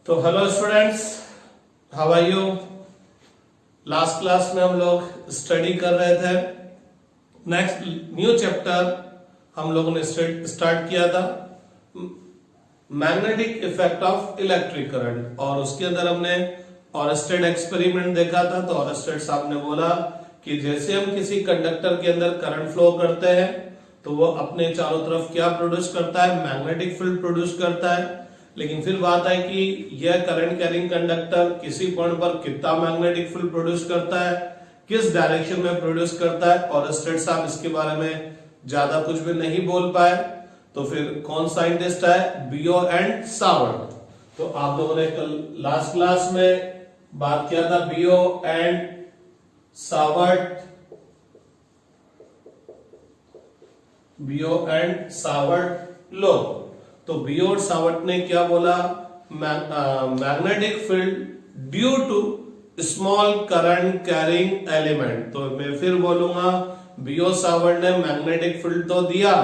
तो hello students, how are you. Last class में हम लोग स्टडी कर रहे थे नेक्स्ट न्यू चैप्टर हम लोगों ने स्टार्ट किया था magnetic effect of electric current, और उसके अंदर हमने ऑरस्टेड एक्सपेरिमेंट देखा था। तो ऑरस्टेड साहब ने बोला कि जैसे हम किसी कंडक्टर के अंदर करंट फ्लो करते हैं तो वो अपने चारों तरफ क्या प्रोड्यूस करता है, मैग्नेटिक फील्ड प्रोड्यूस करता है। लेकिन फिर बात है कि यह करंट कैरिंग कंडक्टर किसी पॉइंट पर कितना मैग्नेटिक फील्ड प्रोड्यूस करता है, किस डायरेक्शन में प्रोड्यूस करता है। ऑरस्टेड साहब इसके बारे में ज्यादा कुछ भी नहीं बोल पाए। तो फिर कौन साइंटिस्ट है, बियो एंड सावर्ट। तो आप लोगों ने कल लास्ट क्लास में बात किया था Biot and Savart, Biot and Savart लो। तो बियो और सावर्ट ने क्या बोला, magnetic field due to small current carrying element. तो मैं फिर बोलूंगा, बियो सावर्ट ने मैग्नेटिक फील्ड तो दिया,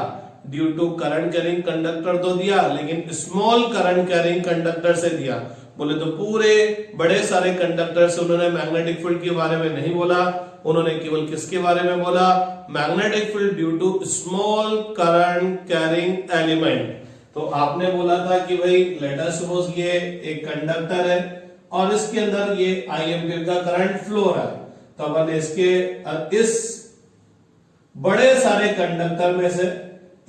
due to current carrying conductor तो दिया, लेकिन स्मॉल करंट कैरिंग कंडक्टर से दिया। बोले तो पूरे बड़े सारे कंडक्टर से उन्होंने मैग्नेटिक फील्ड के बारे में नहीं बोला, उन्होंने केवल किसके बारे में बोला, magnetic field due to small current carrying element. तो आपने बोला था कि भाई लेट अस सपोज ये एक कंडक्टर है और इसके अंदर ये आई एम्पीयर का करंट फ्लो रहा है। तो अपन इसके इस बड़े सारे कंडक्टर में से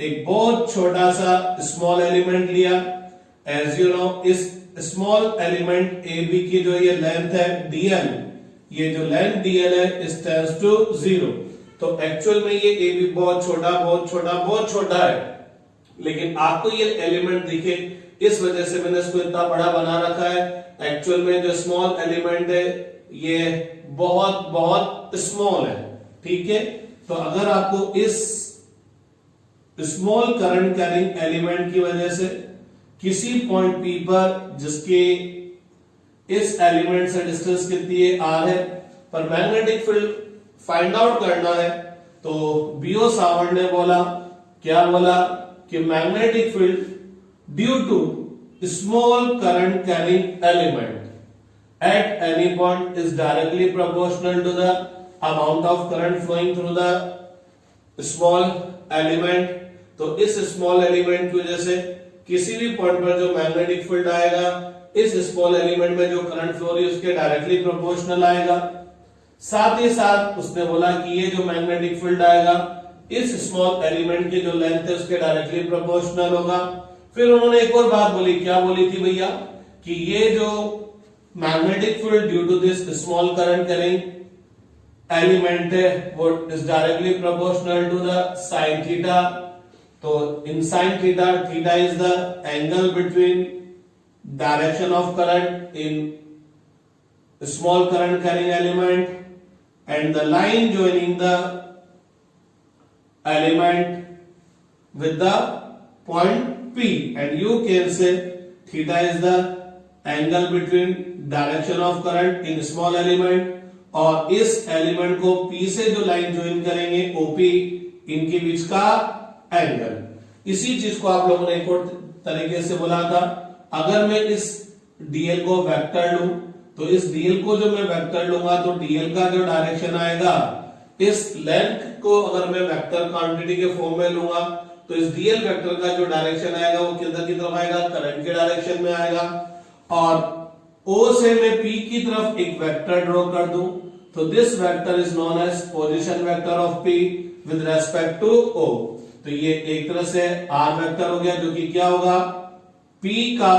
एक बहुत छोटा सा स्मॉल एलिमेंट लिया। एज यू नो, इस स्मॉल एलिमेंट ए बी की जो ये लेंथ है dl, ये जो लेंथ dl है इस टेंड्स टू 0। तो एक्चुअल में ये ए बी बहुत छोटा बहुत छोटा बहुत छोटा है, लेकिन आपको ये एलिमेंट दिखे इस वजह से मैंने इसको इतना बड़ा बना रखा है। एक्चुअल में जो स्मॉल एलिमेंट है ये बहुत बहुत स्मॉल है, ठीक है। तो अगर आपको इस स्मॉल करंट कैरिंग एलिमेंट की वजह से किसी पॉइंट पी पर, जिसके इस एलिमेंट से डिस्टेंस कितनी है r है, पर मैग्नेटिक फील्ड फाइंड आउट करना है, तो बियो सावर्ट ने बोला, क्या बोला कि magnetic field due to small current carrying element at any point is directly proportional to the amount of current flowing through the small element. तो इस स्मॉल एलिमेंट की वजह से किसी भी पॉइंट पर जो मैग्नेटिक फील्ड आएगा इस स्मॉल एलिमेंट में जो करंट फ्लो रही है उसके डायरेक्टली प्रोपोर्शनल आएगा। साथ ही साथ उसने बोला कि ये जो मैग्नेटिक फील्ड आएगा इस स्मॉल एलिमेंट की जो लेंथ है उसके डायरेक्टली प्रोपोर्शनल होगा। फिर उन्होंने एक और बात बोली, क्या बोली थी भैया, कि ये जो magnetic field due to this small current carrying element है वो is directly proportional to the sine theta. तो in sine theta, theta is the angle between direction of current in small current carrying element and the line joining the element with the point P, and you can say theta is the angle between direction of current in small element, और इस element को P से जो line join करेंगे OP, इनके बीच का angle. इसी चीज को आप लोगों ने एक और तरीके से बोला था, अगर मैं इस dl को वेक्टर लूं तो इस dl को जो मैं वेक्टर लूंगा तो dl का जो डायरेक्शन आएगा, इस लेंथ को अगर मैं वेक्टर क्वांटिटी के फॉर्म में लूंगा तो इस dl वेक्टर का जो डायरेक्शन आएगा वो किधर की तरफ आएगा, करंट के डायरेक्शन में आएगा। और O से मैं P की तरफ एक वेक्टर ड्रॉ कर दूं तो this vector is known as position vector of P with respect to O। तो ये एक तरह से R वेक्टर हो गया, जो कि क्या होगा, P का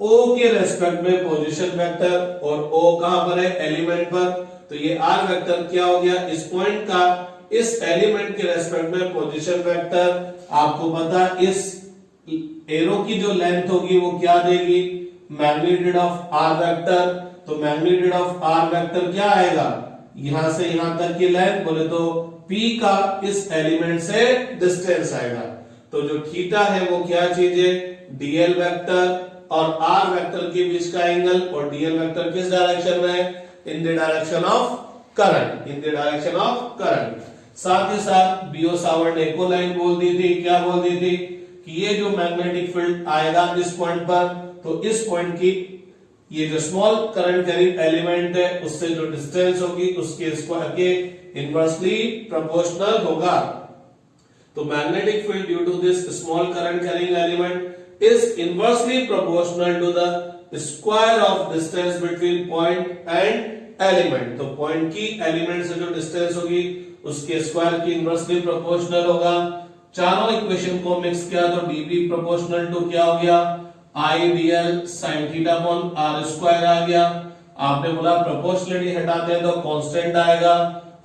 O के रेस्पेक्ट में पोजीशन वेक्टर, और O कहां पर है, एलिमेंट पर। तो ये R वेक्टर क्या हो गया, इस पॉइंट का इस एलिमेंट के रेस्पेक्ट में पोजीशन वेक्टर। आपको पता इस एरो की जो लेंथ होगी वो क्या देगी, मैग्नीट्यूड ऑफ R वेक्टर। तो मैग्नीट्यूड ऑफ R वेक्टर क्या आएगा, यहां से यहां तक की लेंथ, बोले तो P का इस एलिमेंट से डिस्टेंस आएगा। तो जो थीटा है वो क्या चीज है, dl वेक्टर और R वेक्टर के बीच का एंगल, और dl वेक्टर किस डायरेक्शन में है, in the direction of current, in the direction of current. साथ ही साथ बियो सावर्ट ने एक और लाइन बोल दी थी, क्या बोल दी थी, कि ये जो मैग्नेटिक फील्ड आएगा इस पॉइंट पर, तो इस पॉइंट की ये जो स्मॉल करंट कैरिंग एलिमेंट है उससे जो डिस्टेंस होगी उसके स्क्वायर के इनवर्सली प्रोपोर्शनल होगा। तो magnetic field due to this small current carrying element is inversely proportional to the square of distance between point and element. तो पॉइंट की एलिमेंट से जो डिस्टेंस होगी उसके स्क्वायर की इनवर्सली प्रोपोर्शनल होगा। चारों इक्वेशन को मिक्स किया तो dB प्रोपोर्शनल टू क्या हो गया, IDL sin theta upon r square आ गया। आपने बोला प्रोपोर्शनलिटी हटाते हैं तो कांस्टेंट आएगा,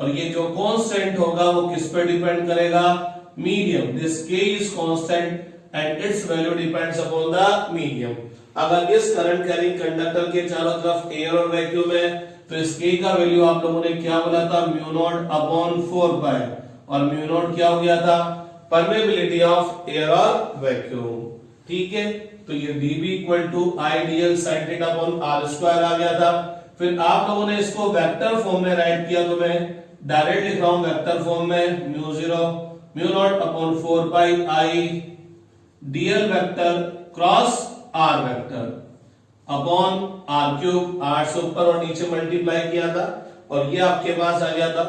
और ये जो कांस्टेंट होगा वो किस पे डिपेंड करेगा, medium. This k is constant and it's value depends upon the medium. अगर इस करंट कैरिंग कंडक्टर के चारों तरफ एयर और वैक्यूम है तो इस k का वैल्यू आप लोगों ने क्या बोला था, म्यू नॉट अपॉन 4 पाई, और म्यू नॉट क्या हो गया था, परमेबिलिटी ऑफ एयर और वैक्यूम। ठीक है, तो ये dB equal to IDL sin theta upon r square आ गया था। फिर आप लोगों ने इसको वेक्टर फॉर्म में राइट किया, तो मैं डायरेक्ट लिख रहा हूं वेक्टर फॉर्म में, mu naught upon 4 pi I dl vector cross r vector upon r cube, r से ऊपर और नीचे मल्टीप्लाई किया था और ये आपके पास आ गया था।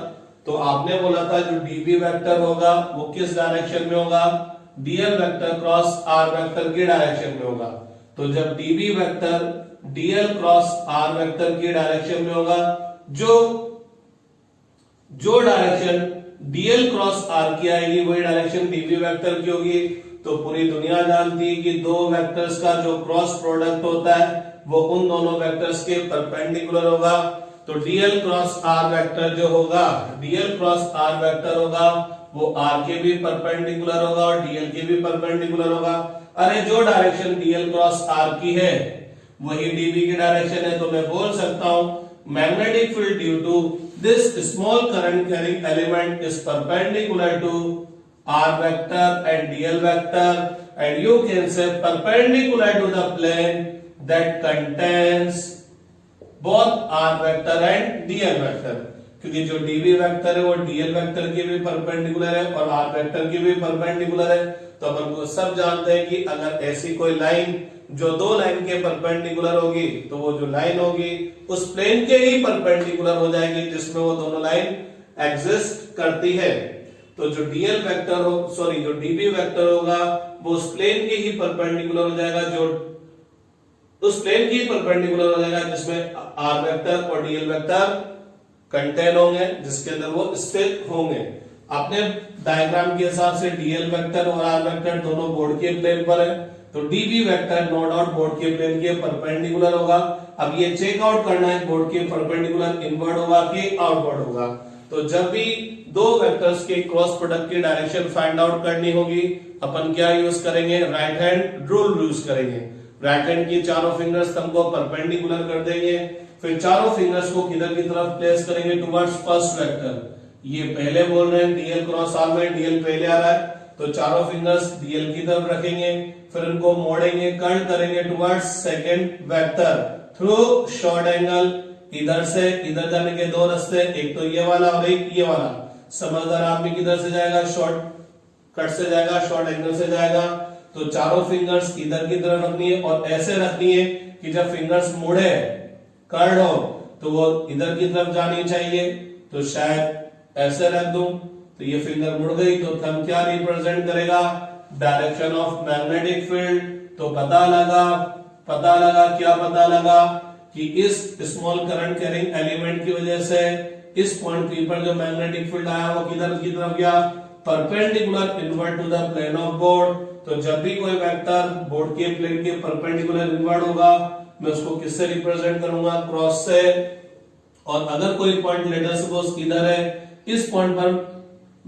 तो आपने बोला था जो dB वेक्टर होगा वो किस डायरेक्शन में होगा, dl vector cross r vector के डायरेक्शन में होगा। तो जब dB vector dl cross r vector की डायरेक्शन में होगा, जो डायरेक्शन dl क्रॉस r की आएगी वही डायरेक्शन dB वेक्टर की होगी। तो पूरी दुनिया जानती है कि दो वेक्टर्स का जो क्रॉस प्रोडक्ट होता है वो उन दोनों वेक्टर्स के परपेंडिकुलर होगा। तो dl क्रॉस r वेक्टर जो होगा, dl क्रॉस r वेक्टर होगा वो r के भी परपेंडिकुलर होगा और dl के भी परपेंडिकुलर होगा। अरे जो डायरेक्शन dl क्रॉस r की है वही dB की डायरेक्शन है, तो मैं बोल सकता हूं magnetic field due to this small current carrying element is perpendicular to r vector and dl vector, and you can say perpendicular to the plane that contains both r vector and dl vector, क्योंकि जो dB vector है वो dl vector के भी perpendicular है और r vector के भी परपेंडिकुलर है। तो अपन को सब जानते हैं कि अगर ऐसी कोई लाइन जो दो लाइन के परपेंडिकुलर होगी तो वो जो लाइन होगी उस प्लेन के ही परपेंडिकुलर हो जाएगी जिसमें वो दोनों लाइन एग्जिस्ट करती है। तो जो dl वेक्टर हो सॉरी जो dB वेक्टर होगा वो उस प्लेन के ही परपेंडिकुलर हो जाएगा, जो उस प्लेन के ही परपेंडिकुलर हो जाएगा जिसमें r वेक्टर और dl वेक्टर कंटेन होंगे, जिसके अंदर वो स्थित होंगे। अपने डायग्राम के हिसाब से dl वेक्टर और r वेक्टर दोनों बोर्ड के प्लेन पर है, तो dB vector no doubt board के प्लेन के परपेंडिकुलर होगा। अब ये चेक आउट करना है बोर्ड के परपेंडिकुलर इनवर्ड होगा कि आउटवर्ड होगा। तो जब भी दो वेक्टर्स के क्रॉस प्रोडक्ट की डायरेक्शन फाइंड आउट करनी होगी अपन क्या यूज करेंगे, राइट हैंड रूल यूज करेंगे। राइट हैंड की चारों फिंगर्स थंब को परपेंडिकुलर कर देंगे, फिर चारों फिंगर्स को किधर की तरफ प्लेस करेंगे, टुवर्ड्स फर्स्ट वेक्टर। ये पहले बोल रहे हैं dl क्रॉस r में dl पहले आ रहा है तो चारों फिंगर्स dl की तरफ रखेंगे, फिर उनको मोड़ेंगे, कर्ल करेंगे towards second vector through short angle. इधर से इधर जाने के दो रास्ते, एक तो ये वाला और एक ये वाला। समझदार आदमी किधर से जाएगा, शॉर्ट कट से जाएगा, शॉर्ट एंगल से जाएगा। तो चारों फिंगर्स इधर की तरफ रखनी है और ऐसे रखनी है कि जब फिंगर्स मुड़े कर्ल हो तो वो इधर की तरफ जानी चाहिए। तो शायद ऐसे रख दूं तो ये फिंगर मुड़ गई, तो थंब क्या रिप्रेजेंट करेगा, डायरेक्शन ऑफ मैग्नेटिक फील्ड। तो पता लगा क्या पता लगा कि इस स्मॉल करंट कैरिंग एलिमेंट की वजह से इस पॉइंट पी पर जो मैग्नेटिक फील्ड आया वो किधर की तरफ गया, perpendicular inward to the plane of board. तो जब भी कोई वेक्टर बोर्ड के प्लेन के परपेंडिकुलर इनवर्ड होगा मैं उसको किससे रिप्रेजेंट करूंगा, क्रॉस से। और अगर कोई पॉइंट लेटर सपोज इधर है, इस पॉइंट पर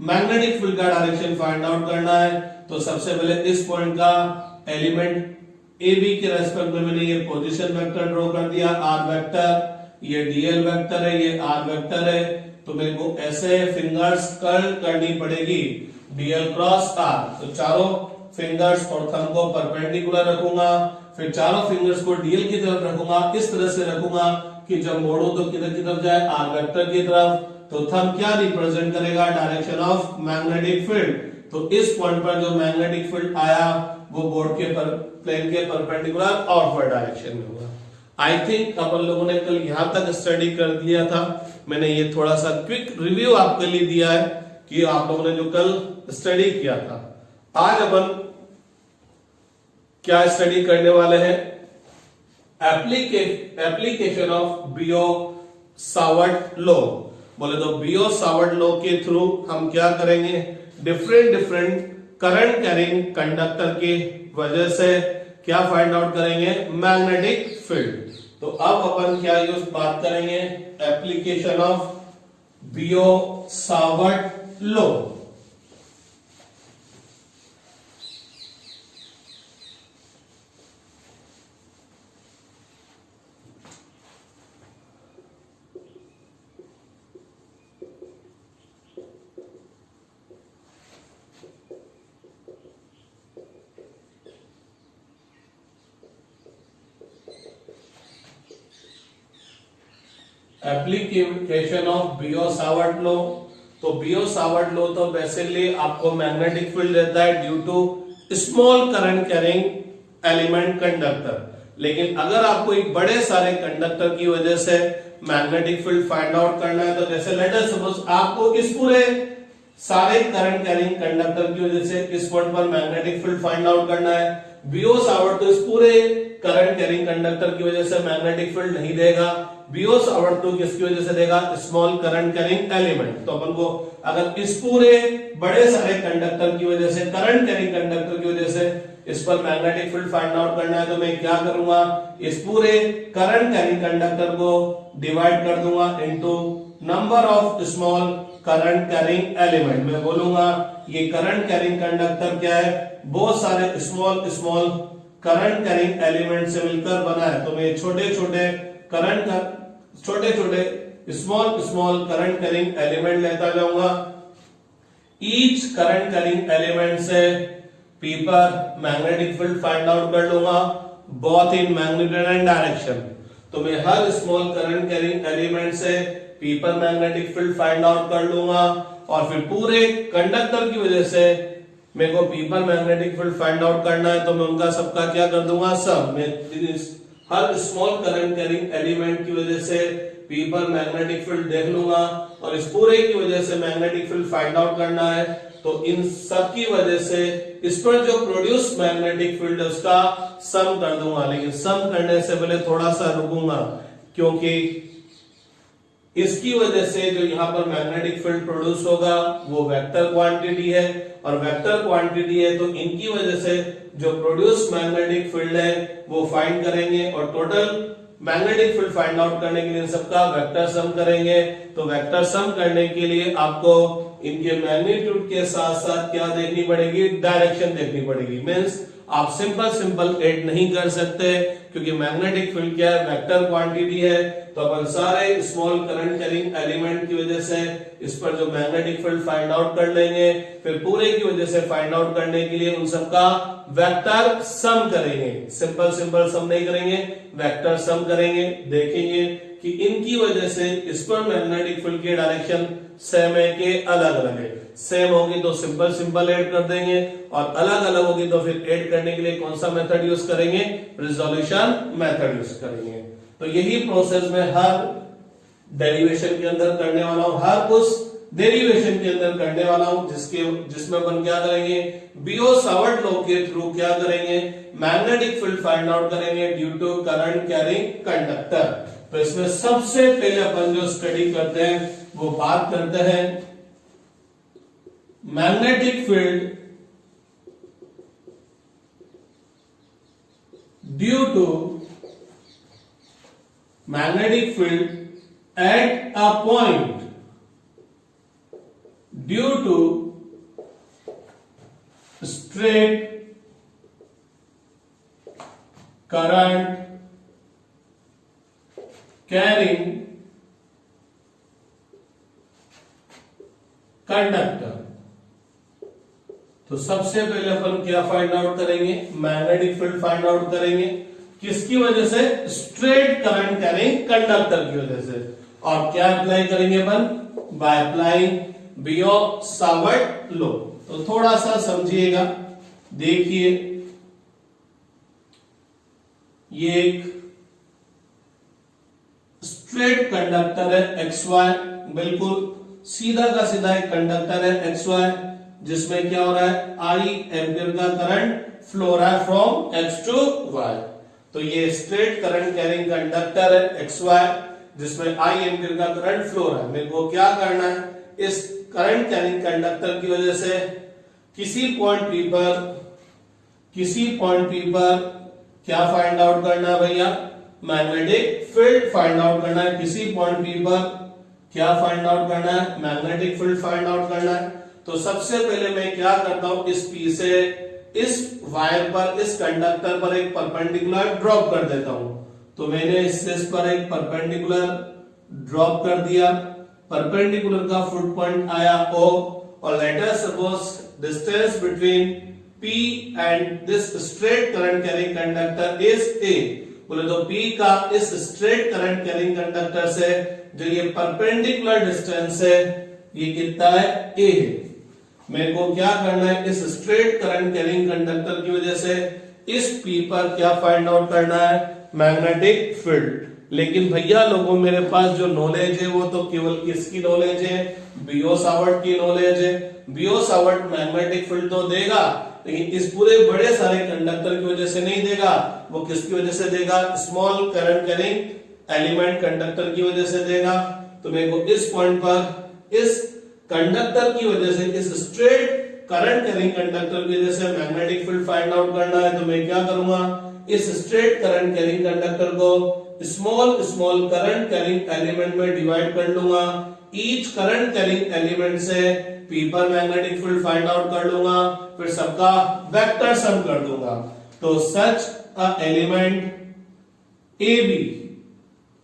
मैग्नेटिक फील्ड का डायरेक्शन फाइंड आउट करना है, तो सबसे पहले इस पॉइंट का एलिमेंट ए बी के रेस्पेक्ट में मैंने ये पोजीशन वेक्टर ड्रॉ कर दिया, आर वेक्टर, ये डीएल वेक्टर है, ये आर वेक्टर है। तो मेरे को ऐसे फिंगर्स कर्ल करनी पड़ेगी डीएल क्रॉस आर। तो चारों फिंगर्स और थंब को परपेंडिकुलर रखूंगा, फिर चारों फिंगर्स को डीएल की तरफ रखूंगा, इस तरह से रखूंगा कि जब मोड़ू तो किधर की तरफ जाए, आर वेक्टर की तरफ। तो थंब क्या रिप्रेजेंट करेगा, डायरेक्शन ऑफ मैग्नेटिक फील्ड। तो इस पॉइंट पर जो मैग्नेटिक फील्ड आया वो बोर्ड के प्लेन के परपेंडिकुलर आउटवर्ड डायरेक्शन में होगा। आई थिंक अपन लोगों ने कल यहां तक स्टडी कर दिया था। मैंने ये थोड़ा सा क्विक रिव्यू आपके लिए दिया है कि आप लोगों ने जो कल स्टडी किया था। आज अपन क्या स्टडी करने वाले हैं? Application of Biot Savart law. बोले तो बियो-सावर्ट लॉ के थ्रू हम क्या करेंगे? डिफरेंट करंट कैरिंग कंडक्टर की वजह से क्या फाइंड आउट करेंगे? Magnetic field. तो अब अपन क्या यूज बात करेंगे? Application of Biot Savart law. Application of Biot Savart law. तो बियो-सावर्ट लॉ तो बेसिकली आपको मैग्नेटिक फील्ड देता है due to small current carrying element conductor. लेकिन अगर आपको एक बड़े सारे कंडक्टर की वजह से मैग्नेटिक फील्ड फाइंड आउट करना है, तो जैसे लेट अस सपोज आपको इस पूरे सारे करंट कैरिंग कंडक्टर की वजह से इस पॉइंट पर मैग्नेटिक फील्ड फाइंड आउट करना है। बियो-सावर्ट तो इस पूरे करंट कैरिंग कंडक्टर की वजह से मैग्नेटिक फील्ड नहीं देगा। बियो-सावर्ट तो किसकी वजह से देगा? Small current carrying element. तो अपन को अगर इस पूरे बड़े सारे कंडक्टर की वजह से, करंट कैरिंग कंडक्टर की वजह से इस पर मैग्नेटिक फील्ड फाइंड आउट करना है, तो मैं क्या करूंगा? इस पूरे करंट कैरिंग कंडक्टर को डिवाइड कर दूंगा into number of small current carrying element. मैं बोलूंगा ये करंट कैरिंग कंडक्टर क्या है? बहुत सारे स्मॉल करंट कैरिंग एलिमेंट से मिलकर बना है। तो मैं छोटे छोटे स्मॉल करंट कैरिंग एलिमेंट लेता जाऊंगा। ईच करंट कैरिंग एलिमेंट से P पर मैग्नेटिक फील्ड फाइंड आउट कर लूंगा both in magnitude and direction. तो मैं हर स्मॉल करंट कैरिंग एलिमेंट से P पर मैग्नेटिक फील्ड फाइंड आउट कर लूंगा और फिर पूरे कंडक्टर की वजह से मेरे को P पर मैग्नेटिक फील्ड फाइंड आउट करना है, तो मैं उनका सबका क्या कर दूंगा? सम। मैं हर स्मॉल करंट कैरिंग एलिमेंट की वजह से P पर मैग्नेटिक फील्ड देख लूंगा और इस पूरे की वजह से मैग्नेटिक फील्ड फाइंड आउट करना है। तो इन सब की वजह से इस पर जो प्रोड्यूस मैग्नेटिक फील्ड है उसका सम कर दूंगा। लेकिन सम करने से पहले थोड़ा सा रुकूंगा, क्योंकि इसकी वजह से जो यहाँ पर मैग्नेटिक फील्ड प्रोड्यूस होगा वो वेक्टर क्वांटिटी है, और वेक्टर क्वांटिटी है तो इनकी वजह से जो प्रोड्यूस मैग्नेटिक फील्ड है वो फाइंड करेंगे और total magnetic field find out करने के लिए सबका वेक्टर सम करेंगे। तो वेक्टर सम करने के लिए आपको इनके मैग्नीट्यूड के साथ साथ क्या देखनी पड़ेगी? डायरेक्शन देखनी पड़ेगी। मींस आप सिंपल ऐड नहीं कर सकते, क्योंकि मैग्नेटिक फील्ड क्या है? वेक्टर क्वांटिटी है। तो अपन सारे स्मॉल करंट कैरिंग एलिमेंट की वजह से इस पर जो मैग्नेटिक फील्ड फाइंड आउट कर लेंगे, फिर पूरे की वजह से फाइंड आउट करने के लिए उन सबका वेक्टर सम करेंगे। सिंपल सम नहीं करेंगे, वेक्टर सम करेंगे। देखेंगे कि इनकी वजह से इस पर मैग्नेटिक फील्ड की डायरेक्शन सेम है कि अलग अलग है। सेम होगी तो सिंपल ऐड कर देंगे, और अलग अलग होगी तो फिर ऐड करने के लिए कौन सा मेथड यूज करेंगे? रिजोल्यूशन मेथड यूज करेंगे। तो यही प्रोसेस में हर डेरिवेशन के अंदर करने वाला हूं, हर उस डेरिवेशन के अंदर करने वाला हूं जिसमें अपन क्या करेंगे? बियो-सावर्ट लॉ के थ्रू क्या करेंगे? मैग्नेटिक फील्ड फाइंड आउट करेंगे due to current carrying conductor. तो इसमें सबसे पहले अपन जो स्टडी करते हैं वो बात करते हैं magnetic field due to magnetic field at a point due to straight current carrying conductor. तो सबसे पहले अपन क्या फाइंड आउट करेंगे? मैग्नेटिक फील्ड फाइंड आउट करेंगे। किसकी वजह से? स्ट्रेट करंट कैरिंग कंडक्टर की वजह से। और क्या अप्लाई करेंगे अपन? By applying Biot Savart law. तो थोड़ा सा समझिएगा, देखिए ये एक स्ट्रेट कंडक्टर है XY, बिल्कुल सीधा का सीधा एक कंडक्टर है XY, जिसमें क्या हो रहा है, I एम्पियर का करंट फ्लो हो रहा है फ्रॉम X टू Y। तो ये स्ट्रेट करंट कैरिंग कंडक्टर है XY, जिसमें I एम्पियर का करंट फ्लो हो रहा है। मेरे को क्या करना है, इस करंट कैरिंग कंडक्टर की वजह से किसी पॉइंट P पर क्या फाइंड आउट करना है भैया, मैग्नेटिक फील्ड फाइंड आउट करना है। किसी पॉइंट P पर क्या फाइंड आउट करना है, मैग्नेटिक फील्ड फाइंड आउट करना है। तो सबसे पहले मैं क्या करता हूं, इस P से इस वायर पर, इस कंडक्टर पर एक परपेंडिकुलर ड्रॉप कर देता हूं। तो मैंने इस पर एक परपेंडिकुलर ड्रॉप कर दिया, परपेंडिकुलर का फुट पॉइंट आया O, और let us suppose distance between P and this straight current carrying conductor is A। बोले तो P का इस स्ट्रेट करंट कैरिंग कंडक्टर से जो ये परपेंडिकुलर डिस्टेंस है, ये कितना है, A है। मेरे को क्या करना है, इस स्ट्रेट करंट कैरिंग कंडक्टर की वजह से इस P पर क्या फाइंड आउट करना है, मैग्नेटिक फील्ड। लेकिन भैया लोगों, मेरे पास जो नॉलेज है वो तो केवल किसकी नॉलेज है, बियो सावर्ट की नॉलेज है। बियो सावर्ट मैग्नेटिक फील्ड तो देगा, लेकिन इस पूरे बड़े सारे कंडक्टर की वजह से नहीं देगा। वो किसकी वजह से देगा, small current carrying element conductor की वजह से देगा। तो मेरे को इस पॉइंट पर इस कंडक्टर की वजह से, इस स्ट्रेट करंट कैरिंग कंडक्टर की वजह से मैग्नेटिक फील्ड फाइंड आउट करना है। तो मैं क्या करूंगा, इस स्ट्रेट करंट कैरिंग कंडक्टर को स्मॉल करंट कैरिंग एलिमेंट में डिवाइड कर लूंगा। ईच करंट कैरिंग एलिमेंट से P पर मैग्नेटिक फील्ड फाइंड आउट कर लूंगा, फिर सबका वेक्टर सम कर दूंगा। तो such a element AB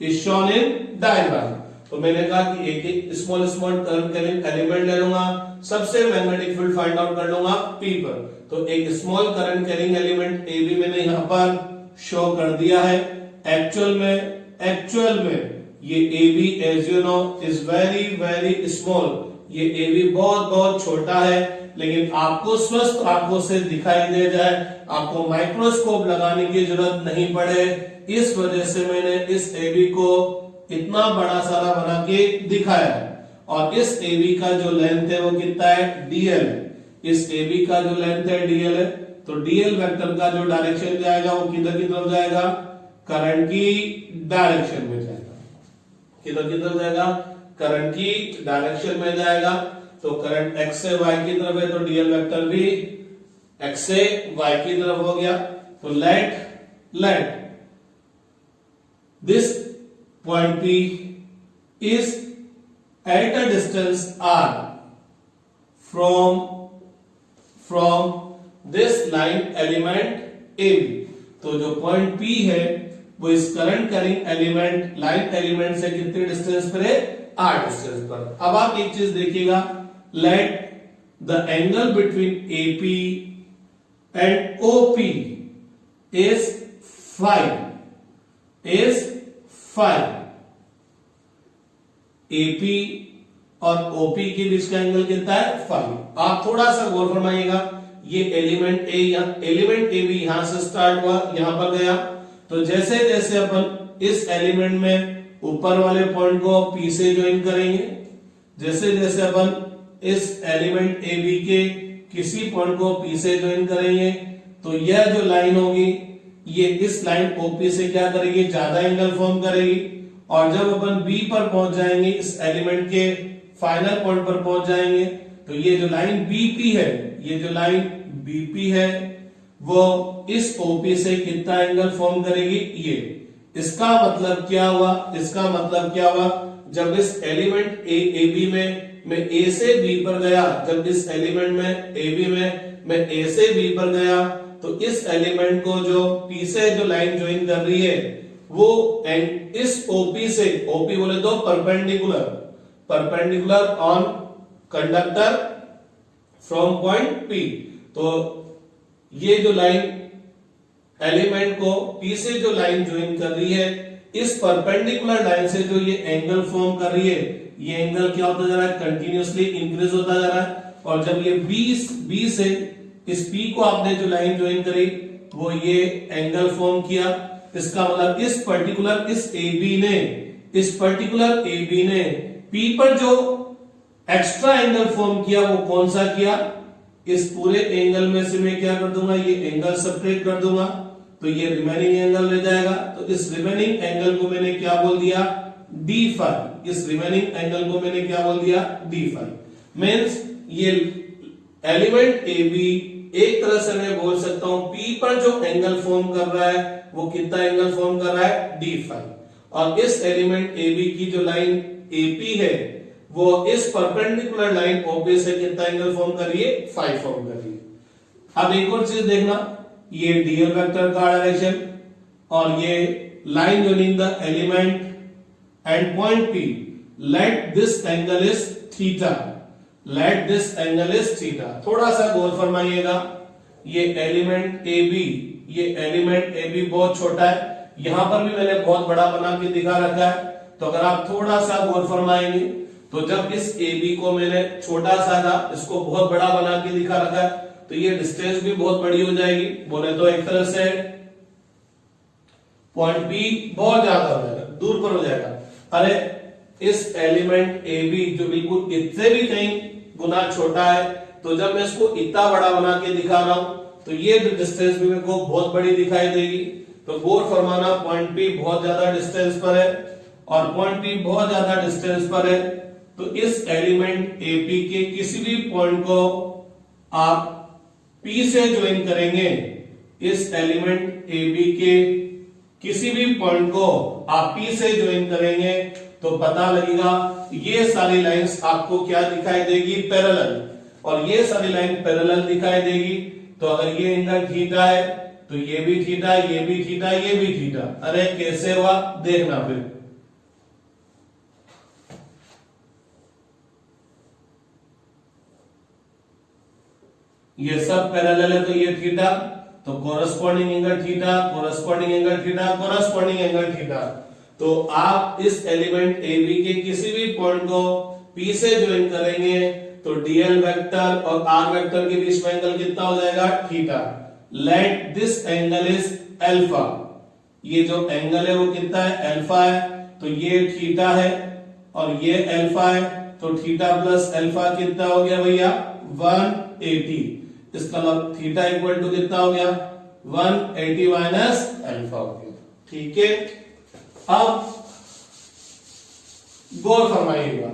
is shown in diagram. तो मैंने कहा कि एक स्मॉल करंट कैरिंग एलिमेंट ले लूंगा, सबसे मैग्नेटिक फील्ड फाइंड आउट कर लूंगा P पर। तो एक small current carrying element AB मैंने यहां पर शो कर दिया है। एक्चुअल में ये AB as you know is very small. ये AB बहुत छोटा है, लेकिन आपको स्वस्थ आंखों से दिखाई दे जाए, आपको माइक्रोस्कोप लगाने की जरूरत नहीं पड़े, इस वजह से मैंने इस AB को इतना बड़ा सारा बना के दिखाया है। और इस AB का जो लेंथ है वो कितना है, DL। इस AB का जो लेंथ है DL है। तो DL वेक्टर का जो डायरेक्शन जाएगा वो किधर की तरफ जाएगा, करंट की डायरेक्शन में जाएगा। किधर की तरफ जाएगा, करंट की डायरेक्शन में जाएगा। तो करंट X से Y की तरफ है, तो DL वेक्टर भी X से Y की तरफ हो गया। तो let this point P is at a distance R from this line element AB। तो जो पॉइंट P है वो इस current carrying element line element से कितने डिस्टेंस पर है, R डिस्टेंस पर। अब आप एक चीज देखिएगा, let the angle between AP and OP is 5 AP और OP के बीच का एंगल कितना है, 5। आप थोड़ा सा गौर फरमाइएगा, ये एलिमेंट AB यहां से स्टार्ट हुआ, यहां पर गया। तो जैसे जैसे अपन इस एलिमेंट में ऊपर वाले पॉइंट को P से ज्वाइन करेंगे, जैसे जैसे अपन इस एलिमेंट AB के किसी पॉइंट को P से ज्वाइन करेंगे, तो यह जो लाइन होगी ये इस लाइन OP से क्या करेगी, ज्यादा एंगल फॉर्म करेगी। और जब अपन B पर पहुंच जाएंगे, इस एलिमेंट के फाइनल पॉइंट पर पहुंच जाएंगे, तो ये जो लाइन BP है, ये जो लाइन BP है वो इस OP से कितना एंगल फॉर्म करेगी, ये। इसका मतलब क्या हुआ, जब इस एलिमेंट AB में मैं A से B पर गया, जब इस एलिमेंट में AB में मैं A से B पर गया, तो इस एलिमेंट को जो P से जो लाइन ज्वाइन कर रही है वो इस OP से, OP बोले तो perpendicular on conductor from point P। तो ये जो लाइन एलिमेंट को P से जो लाइन ज्वाइन कर रही है, इस परपेंडिकुलर लाइन से जो ये एंगल फॉर्म कर रही है, ये एंगल क्या होता जा रहा है, कंटिन्यूअसली इंक्रीज होता जा रहा है। और जब ये B से इस P को आपने जो लाइन ज्वाइन करी वो ये एंगल फॉर्म किया, इसका मतलब इस पर्टिकुलर इस AB ने इस पर्टिकुलर ए बी ने पी पर जो एक्स्ट्रा एंगल फॉर्म किया वो कौन सा किया, इस पूरे एंगल में से मैं क्या कर दूंगा, ये एंगल सब्ट्रैक्ट कर दूंगा तो ये रिमेनिंग एंगल रह जाएगा। तो इस रिमेनिंग एंगल को मैंने क्या बोल दिया, डी फाई। इस रिमेनिंग एंगल को मैंने क्या बोल दिया, डी फाई। मींस ये एलिमेंट ए बी एक तरह से मैं बोल सकता हूं पी पर जो एंगल फॉर्म कर रहा है वो कितना एंगल फॉर्म कर रहा है, डी फाई। और इस एलिमेंट ए बी की जो लाइन एपी है वो इस परपेंडिकुलर लाइन ओपी से कितना एंगल फॉर्म कर रही है, फाई फॉर्म कर रही है। अब एक और चीज देखना, ये डीएल वेक्टर का डायरेक्शन और ये line joining the element and point P, let this angle is theta, let this angle is theta. थोड़ा सा गौर फरमाइएगा, ये एलिमेंट ए बी, ये एलिमेंट ए बी बहुत छोटा है, यहां पर भी मैंने बहुत बड़ा बना के दिखा रखा है। तो अगर आप थोड़ा सा गौर फरमाएंगे तो जब इस ए बी को मैंने छोटा सा था, इसको बहुत बड़ा बना के दिखा रखा है, तो ये डिस्टेंस भी बहुत बड़ी हो जाएगी। बोले तो एक तरह से पॉइंट बी बहुत ज्यादा हो जाएगा, दूर पर हो जाएगा। अरे इस एलिमेंट ए बी जो बिल्कुल इतने भी कहीं गुना छोटा है, तो जब मैं इसको इतना बड़ा बना के दिखा रहा हूं तो ये डिस्टेंस भी मेरे को बहुत बड़ी दिखाई देगी। तो गौर फरमाना, पॉइंट पी बहुत ज्यादा डिस्टेंस पर है और पॉइंट पी बहुत ज्यादा डिस्टेंस पर है, तो इस एलिमेंट एपी के किसी भी पॉइंट को आप पी से ज्वाइन करेंगे, इस एलिमेंट ए बी के किसी भी पॉइंट को आप पी से ज्वाइन करेंगे तो पता लगेगा ये सारी लाइंस आपको क्या दिखाई देगी, पैरेलल। और ये सारी लाइन पैरेलल दिखाई देगी। तो अगर ये एंगल थीटा है तो ये भी थीटा, ये भी थीटा, ये भी थीटा। अरे कैसे हुआ देखना फिर। ये सब पैरेलल है तो ये थीटा, तो corresponding angle theta, corresponding angle theta, corresponding angle theta. तो आप इस एलिमेंट ए बी के किसी भी पॉइंट को पी से ज्वाइन करेंगे तो डीएल वेक्टर और आर वेक्टर के बीच में एंगल कितना हो जाएगा, theta. Let this angle is alpha, ये जो एंगल है वो कितना है, अल्फा है। तो ये थीटा है और ये अल्फा है, तो थीटा प्लस अल्फा कितना हो गया भैया, 180। इसका मतलब थीटा इक्वल टू कितना हो गया, 180 माइनस अल्फा हो गया। ठीक है, अब गौर फरमाइएगा,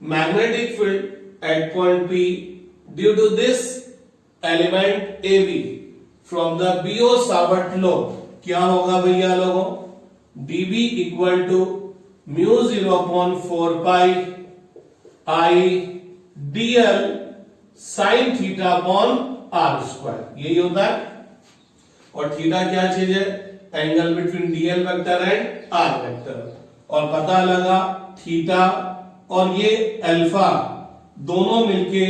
magnetic field at point P due to this element AB from the Biot Savart law क्या होगा भैया लोगों, dB equal to mu 0/4 pi I dl sine theta upon R square, यही होता है। और थीटा क्या चीज है, angle between DL vector and R vector. और पता लगा थीटा और ये अल्फा दोनों मिलके,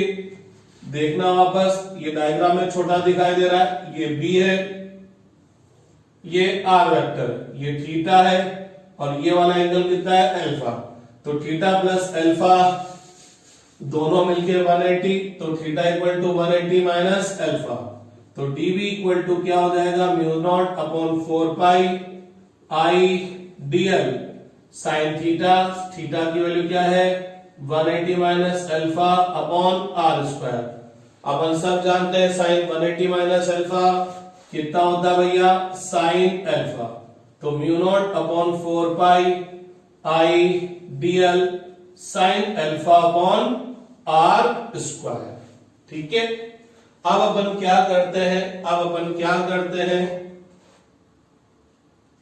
देखना वापस, ये डायग्राम में छोटा दिखाई दे रहा है, ये बी है, ये आर वेक्टर, ये थीटा है और ये वाला एंगल कितना है, अल्फा। तो थीटा प्लस अल्फा दोनों मिलके 180, तो theta equal to 180 minus alpha. तो dB इक्वल टू क्या हो जाएगा, mu naught upon 4 pi I dl sine theta, theta की वैल्यू क्या है, 180 minus alpha upon R square. अपन सब जानते हैं साइन 180 माइनस अल्फा कितना होता है भैया, साइन अल्फा। तो mu naught upon 4 pi I dl sine alpha upon R square. ठीक है, अब अपन क्या करते हैं, अब अपन क्या करते हैं,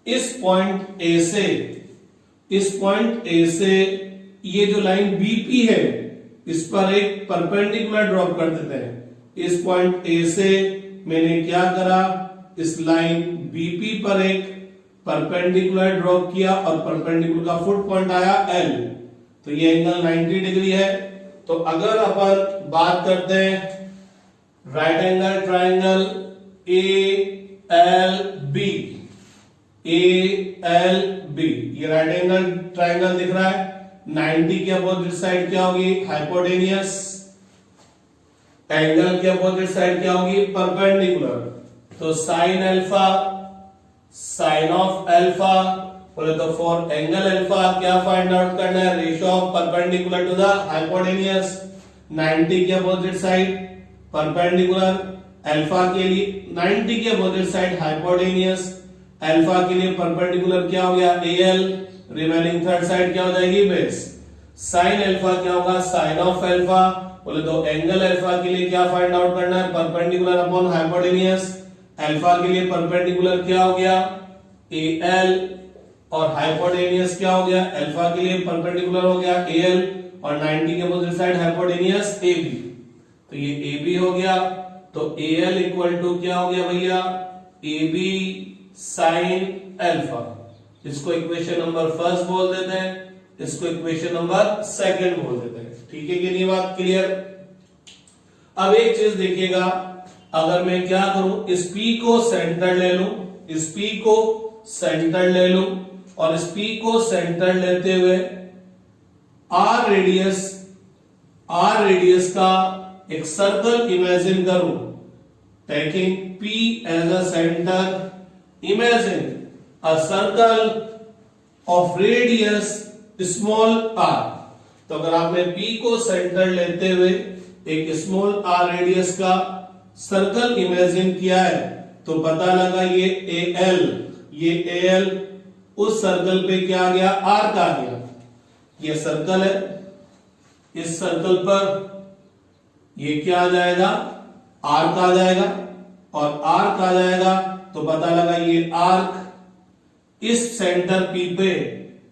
इस पॉइंट ए से, इस पॉइंट ए से ये जो लाइन बीपी है इस पर एक परपेंडिकुलर ड्रॉप कर देते हैं। इस पॉइंट ए से मैंने क्या करा, इस लाइन बीपी पर एक परपेंडिकुलर ड्रॉप किया और परपेंडिकुलर का फुट पॉइंट आया एल, तो ये एंगल 90 डिग्री है। तो अगर अपन बात करते हैं right angle triangle A L B, A L B, ये राइट एंगल ट्राइंगल दिख रहा है, 90 के अपोजिट साइड क्या होगी, हाइपोटेनियस, एंगल के अपोजिट साइड क्या होगी, परपेंडिकुलर। तो sine alpha, sine of alpha बोले तो फॉर एंगल अल्फा क्या फाइंड आउट करना है, ratio of perpendicular to the hypotenuse 90 के अपोजिट साइड परपेंडिकुलर, अल्फा के लिए 90 के अपोजिट साइड हाइपोटेन्यूज, अल्फा के लिए परपेंडिकुलर क्या हो गया AL, रिमेनिंग थर्ड साइड क्या हो जाएगी बेस, साइन अल्फा क्या होगा साइन ऑफ अल्फा, बोले तो एंगल अल्फा के लिए क्या फाइंड आउट करना है, परपेंडिकुलर अपॉन हाइपोटेन्यूज, अल्फा के लिए परपेंडिकुलर क्या हो गया AL और हाइपोटेन्यूज क्या हो गया, अल्फा के लिए परपेंडिकुलर हो गया AL और 90 के अपोजिट साइड हाइपोटेन्यूज AB, तो ये AB हो गया, तो AL इक्वल टू क्या हो गया भैया AB साइन अल्फा, इसको इक्वेशन नंबर फर्स्ट बोल देते हैं, इसको इक्वेशन नंबर सेकंड बोल देते हैं, ठीक है कि नहीं, बात क्लियर। अब एक चीज देखिएगा, अगर मैं क्या करूं, इस P को सेंटर ले लूं, इस P को सेंटर ले लूं और इस P को सेंटर लेते हुए R रेडियस का एक सर्कल इमेजिन करूं, taking P as a centre, imagine a circle of radius small r, तो अगर आपने P को सेंटर लेते हुए एक स्मॉल r रेडियस का सर्कल इमेजिन किया है, तो पता लगा ये AL उस सर्कल पे क्या आ गया R का आ गया, ये सर्कल है, इस सर्कल पर ये क्या आ जाएगा R का आ जाएगा और R का आ जाएगा, तो पता लगा ये आर्क इस सेंटर P पे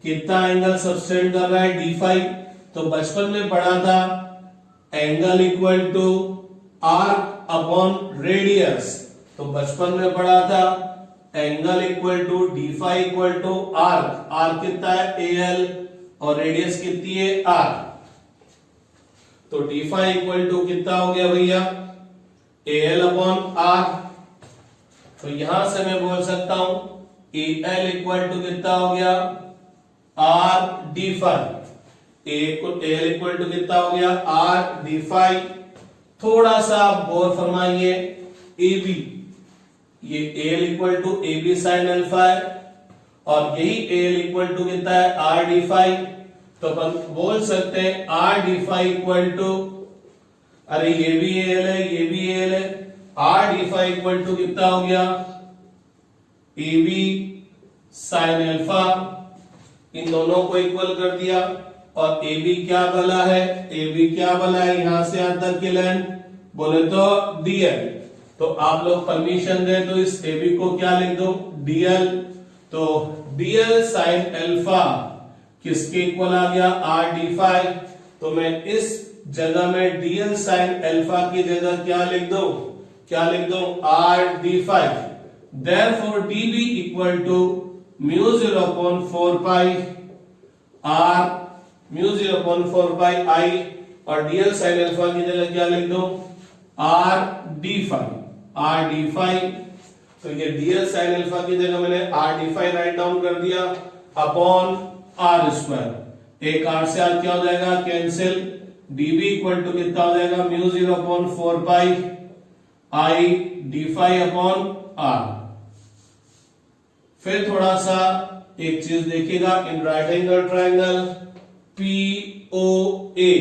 कितना एंगल सबटेंड कर रहा है d5, तो बचपन में पढ़ा था angle equal to arc upon radius, तो बचपन में पढ़ा था angle equal to d5 equal to arc, arc कितना है AL और रेडियस कितनी है R, तो d5 इक्वल टू कितना हो गया भैया AL अपॉन R, तो यहां से मैं बोल सकता हूं AL इक्वल टू कितना हो गया R d5, AL equal to कितना हो गया R d5, थोड़ा सा आप गौर फरमाइए AB, ये AL equal to AB sine alpha है और यही AL इक्वल टू कितना है R d5, तो अपन बोल सकते हैं R d5 इक्वल टू, अरे ये भी AL है ये भी AL है, R d5 इक्वल टू कितना हो गया AB साइन अल्फा, इन दोनों को इक्वल कर दिया और AB क्या बला है, AB क्या बला है यहां से यहां तक की लेंथ, बोले तो DL, तो आप लोग परमिशन दे तो इस AB को क्या लिख दो DL, तो DL साइन अल्फा किसके इक्वल आ गया R d5, तो मैं इस जगह में DL साइन अल्फा की जगह क्या लिख दो R d5, therefore DB equal to μ0 upon 4 pi R, μ0 upon 4 pi I और DL साइन अल्फा की जगह क्या लिख दो R d5, तो ये DL साइन अल्फा की जगह मैंने R d5 राइट डाउन कर दिया अपॉन R स्क्वायर, एक R से R क्या हो जाएगा कैंसिल, DB इक्वल टू कितना हो जाएगा μ0 upon 4 pi I d5 upon R। फिर थोड़ा सा एक चीज देखिएगा, in right angle triangle POA,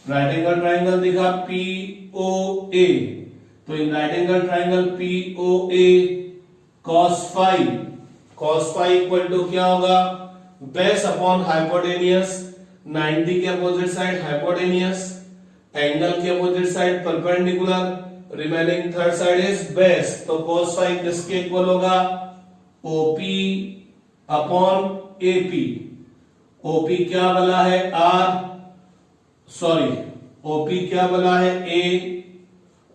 right angle triangle दिखा POA, तो in right angle triangle POA cos phi equal to क्या होगा बेस अपॉन हाइपोटेनियस, 90 के अपोजिट साइड हाइपोटेनियस, एंगल के opposite side perpendicular, remaining third side is base, तो cos phi किसके equal होगा OP upon AP, OP क्या बना है R, सॉरी OP क्या बना है A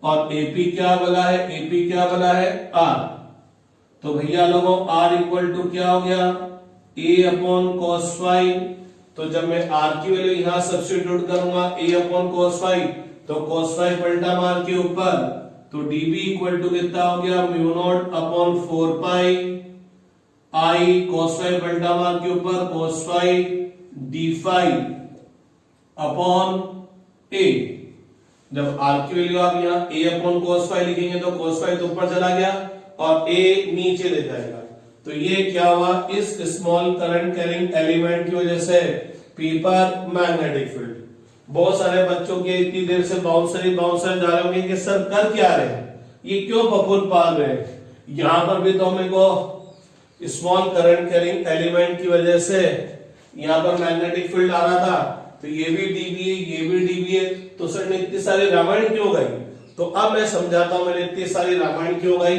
और AP क्या बना है R, तो भैया लोगों R इक्वल टू क्या हो गया A अपॉन cos phi, तो जब मैं R की वैल्यू यहां सब्स्टिट्यूट करूंगा A अपॉन cos phi, तो cos phi पलटा मार के ऊपर, तो dB इक्वल टू कितना हो गया μ0 upon 4 pi I cos phi पलटा मार के ऊपर cos phi d5 upon A, जब R की वैल्यू आप यहाँ A अपॉन cos phi लिखेंगे तो cos phi तो ऊपर चला गया और A नीचे ले जाएगा, तो ये क्या हुआ, इस स्मॉल करंट कैरिंग एलिमेंट की वजह से पी पर मैग्नेटिक फील्ड। बहुत सारे बच्चों के इतनी देर से बाउंसर जा रहे होंगे कि सर कर क्या रहे हैं, ये क्यों फफूंद पाल रहे हैं। यहां पर भी तो मेरे को स्मॉल करंट कैरिंग एलिमेंट की वजह से यहां पर मैग्नेटिक फील्ड आ रहा था, तो ये भी डीबी है, ये भी डीबी है, तो सर ने इतनी सारी रामायण क्यों गाई। तो अब मैं समझाता हूं मैंने इतनी सारी रामायण क्यों गाई,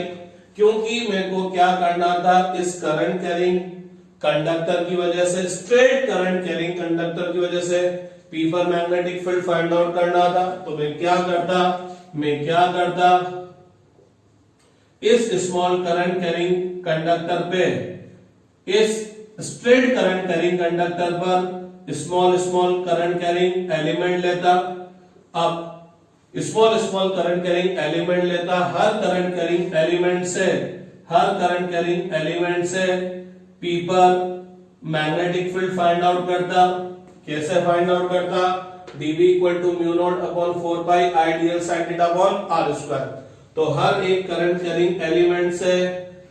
क्योंकि मेरे को क्या करना था, इस करंट कैरिंग कंडक्टर की वजह से, स्ट्रेट करंट कैरिंग कंडक्टर की वजह से पी पर मैग्नेटिक फील्ड फाइंड आउट करना था। तो मैं क्या करता, इस स्मॉल करंट कैरिंग कंडक्टर पे, इस स्ट्रेट करंट कैरिंग कंडक्टर पर स्मॉल करंट कैरिंग एलिमेंट लेता। अब स्मॉल करंट कैरिंग एलिमेंट लेता, हर करंट कैरिंग एलिमेंट से पी पर मैग्नेटिक फील्ड फाइंड आउट करता। कैसे फाइंड आउट करता, dB equal to mu naught upon 4 pi I D L sine theta upon R square. तो हर एक करंट कैरिंग एलिमेंट से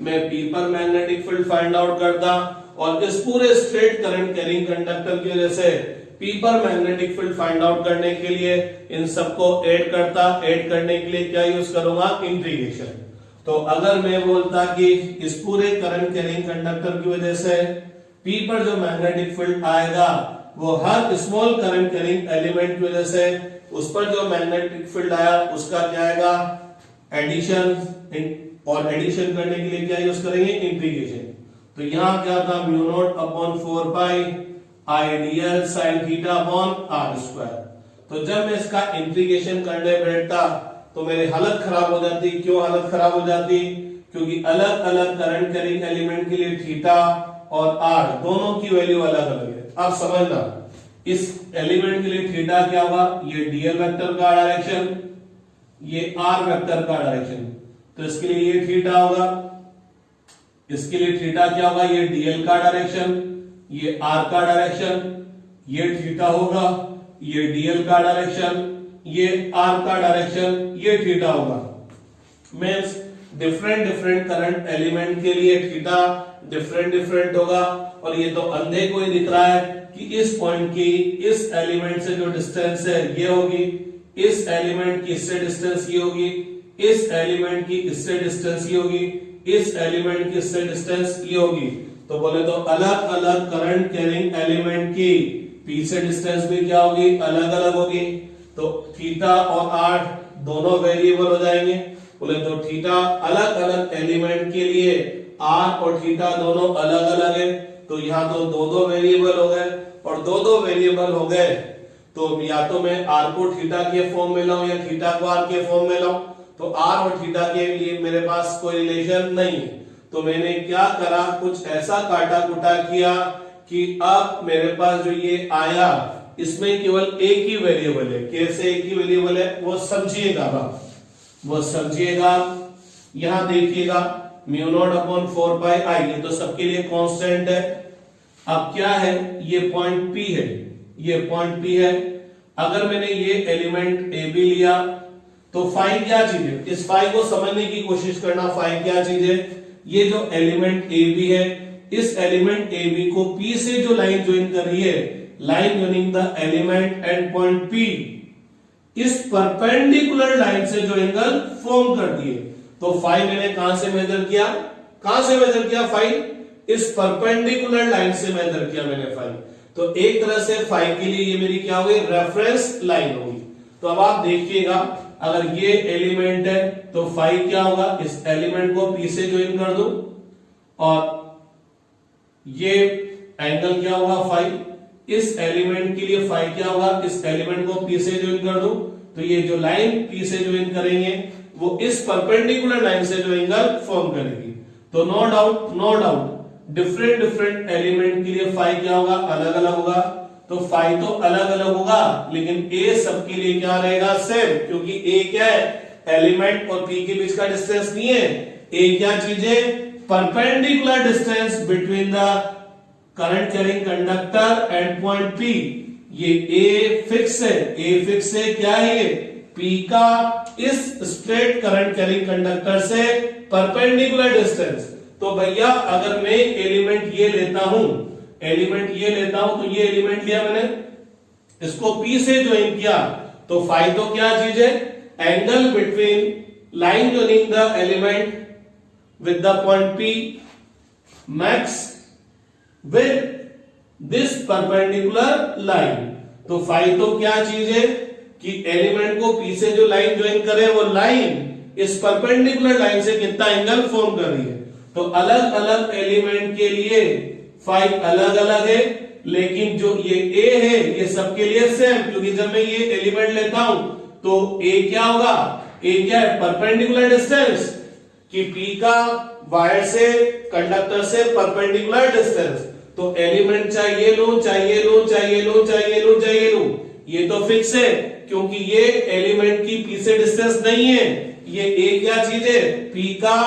मैं पी पर मैग्नेटिक फील्ड फाइंड आउट करता, और इस पूरे स्ट्रेट करंट कैरिंग कंडक्टर की वजह से पी पर मैग्नेटिक फील्ड फाइंड आउट करने के लिए इन सबको ऐड करता। ऐड करने के लिए क्या यूज करूंगा, इंटीग्रेशन। तो अगर मैं बोलता कि इस पूरे करंट कैरिंग कंडक्टर की वजह से पी पर जो मैग्नेटिक फील्ड आएगा वो हर स्मॉल करंट कैरिंग एलिमेंट की वजह से उस पर जो मैग्नेटिक फील्ड आया उसका क्या आएगा, एडिशन। और एडिशन करने के लिए क्या यूज करेंगे, इंटीग्रेशन। तो यहां क्या था, mu naught upon 4 pi ideal sine theta upon R square. तो जब मैं इसका इंटीग्रेशन करने बैठता तो मेरी हालत खराब हो जाती। क्यों हालत खराब हो जाती, क्योंकि अलग अलग करंट कैरिंग एलिमेंट के लिए थीटा और आर दोनों की वैल्यू अलग अलग है। अब समझना, इस एलिमेंट के लिए थीटा क्या होगा, ये डीएल वेक्टर का डायरेक्शन, ये आर वेक्टर का डायरेक्शन। तो इसके लिए ये थीटा होगा, इसके लिए थीटा क्या होगा, ये डीएल का डायरेक्शन, ये आर का डायरेक्शन, ये थीटा होगा, ये डीएल का डायरेक्शन, ये आर का डायरेक्शन, ये थीटा होगा। मींस डिफरेंट करंट एलिमेंट के लिए थीटा डिफरेंट होगा। और ये तो अंधे को ही दिख रहा है कि इस पॉइंट की इस एलिमेंट से जो डिस्टेंस है ये होगी, इस एलिमेंट की इससे डिस्टेंस ये होगी, इस एलिमेंट की इससे डिस्टेंस ये होगी, इस एलिमेंट की इससे डिस्टेंस ये होगी। तो बोले तो अलग अलग करंट कैरिंग एलिमेंट की पी से डिस्टेंस भी क्या होगी, अलग अलग होगी। तो थीटा और आर दोनों वेरिएबल हो जाएंगे। बोले तो थीटा अलग अलग एलिमेंट के लिए आर और थीटा दोनों अलग अलग है। तो यहाँ तो दो वेरिएबल हो गए, और दो वेरिएबल हो गए तो या तो मैं आर को थीटा के फॉर्म में लाऊं या थीटा को आर के फॉर्म में लाऊं। तो आर और थीटा के लिए मेरे पास कोई रिलेशन नहीं। तो मैंने क्या करा, कुछ ऐसा काटा कुटा किया कि अब मेरे पास जो ये आया इसमें केवल एक ही वेरिएबल है। कैसे एक ही वेरिएबल है वो समझिएगा। यहां देखिएगा म्यू नॉट अपॉन 4 पाई आई, ये तो सबके लिए कांस्टेंट है। अब क्या है, ये पॉइंट पी है, ये पॉइंट पी है। अगर मैंने ये एलिमेंट ए बी लिया तो फाई क्या चीज है, इस फाई को समझने की कोशिश करना। फाई क्या चीज है, ये जो एलिमेंट ए बी है, इस एलिमेंट ए बी को पी से जो लाइन ज्वाइन कर रही है, line joining the element and point P, इस परपेंडिकुलर लाइन से जो एंगल फॉर्म करती है। तो फाई मैंने कहां से मेजर किया, फाई इस परपेंडिकुलर लाइन से मेजर किया मैंने फाई। तो एक तरह से फाई के लिए ये मेरी क्या होगी, रेफरेंस लाइन होगी। तो अब आप देखिएगा, अगर ये एलिमेंट है तो फाई क्या होगा, इस एलिमेंट को पी से ज्वाइन कर दो, और ये एंगल क्या होगा फाई। इस एलिमेंट के लिए फाई क्या होगा, इस एलिमेंट को पी से ज्वाइन कर दो, तो ये जो लाइन पी से ज्वाइन करेंगे वो इस परपेंडिकुलर लाइन से जो एंगल फॉर्म करेगी। तो नो डाउट डिफरेंट एलिमेंट के लिए फाई क्या होगा, अलग अलग होगा। तो फाई तो अलग अलग होगा, लेकिन ए सबके लिए क्या रहेगा, सेम, क्योंकि ए क्या है, एलिमेंट और पी के बीच का डिस्टेंस नहीं है। ए क्या चीज है, perpendicular distance between the current carrying conductor and point P. ये ए फिक्स है, क्या है ये, पी का इस स्ट्रेट करंट कैरिंग कंडक्टर से परपेंडिकुलर डिस्टेंस। तो भैया अगर मैं एलिमेंट ये लेता हूं तो ये एलिमेंट लिया मैंने, इसको P से ज्वाइन किया, तो फाई तो क्या चीज है, angle between line joining the element with the point P max with this perpendicular line. तो फाई तो क्या चीज है कि एलिमेंट को P से जो लाइन ज्वाइन करे वो लाइन इस परपेंडिकुलर लाइन से कितना एंगल फॉर्म कर रही है। तो अलग अलग एलिमेंट के लिए फाई अलग अलग है, लेकिन जो ये A है ये सबके लिए सेम, क्योंकि जब मैं ये एलिमेंट लेता हूं तो A क्या होगा, A क्या है, परपेंडिकुलर डिस्टेंस, कि P का वायर से कंडक्टर से परपेंडिकुलर डिस्टेंस। तो एलिमेंट चाहिए लो, ये तो फिक्स है, क्योंकि ये एलिमेंट की P से डिस्टेंस नहीं है, ये A क्या चीज है, P का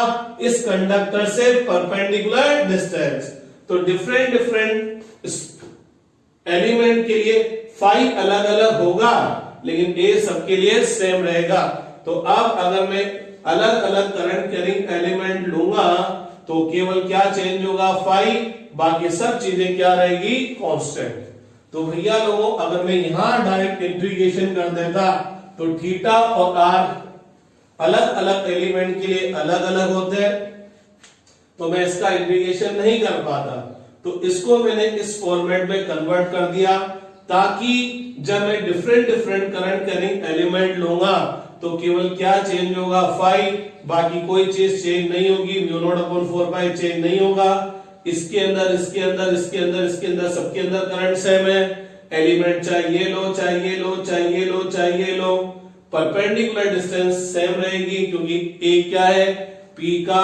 इस कंडक्टर से परपेंडिकुलर डिस्टेंस। तो डिफरेंट एलिमेंट के लिए फाई अलग अलग होगा, लेकिन A सबके लिए सेम रहेगा। तो अब अगर मैं अलग अलग करंट कैरिंग एलिमेंट लूंगा तो केवल क्या चेंज होगा, फाई, बाकी सब चीजें क्या रहेगी, कांस्टेंट। तो भैया लोगों अगर मैं यहां डायरेक्ट इंटीग्रेशन कर देता तो थीटा और आर अलग अलग एलिमेंट के लिए अलग अलग होते हैं, तो मैं इसका इंटीग्रेशन नहीं कर पाता। तो इसको मैंने इस फॉर्मेट में कन्वर्ट कर दिया, ताकि जब मैं डिफरेंट करंट कैरिंग एलिमेंट लूंगा तो केवल क्या चेंज होगा, फाई, बाकी कोई चीज चेंज नहीं होगी, म्यू नॉट अपॉन 4 पाई चेंज नहीं होगा। इसके अंदर सबके अंदर करंट सेम है, एलिमेंट चाहिए लो, परपेंडिकुलर डिस्टेंस सेम रहेगी, क्योंकि A क्या है, P का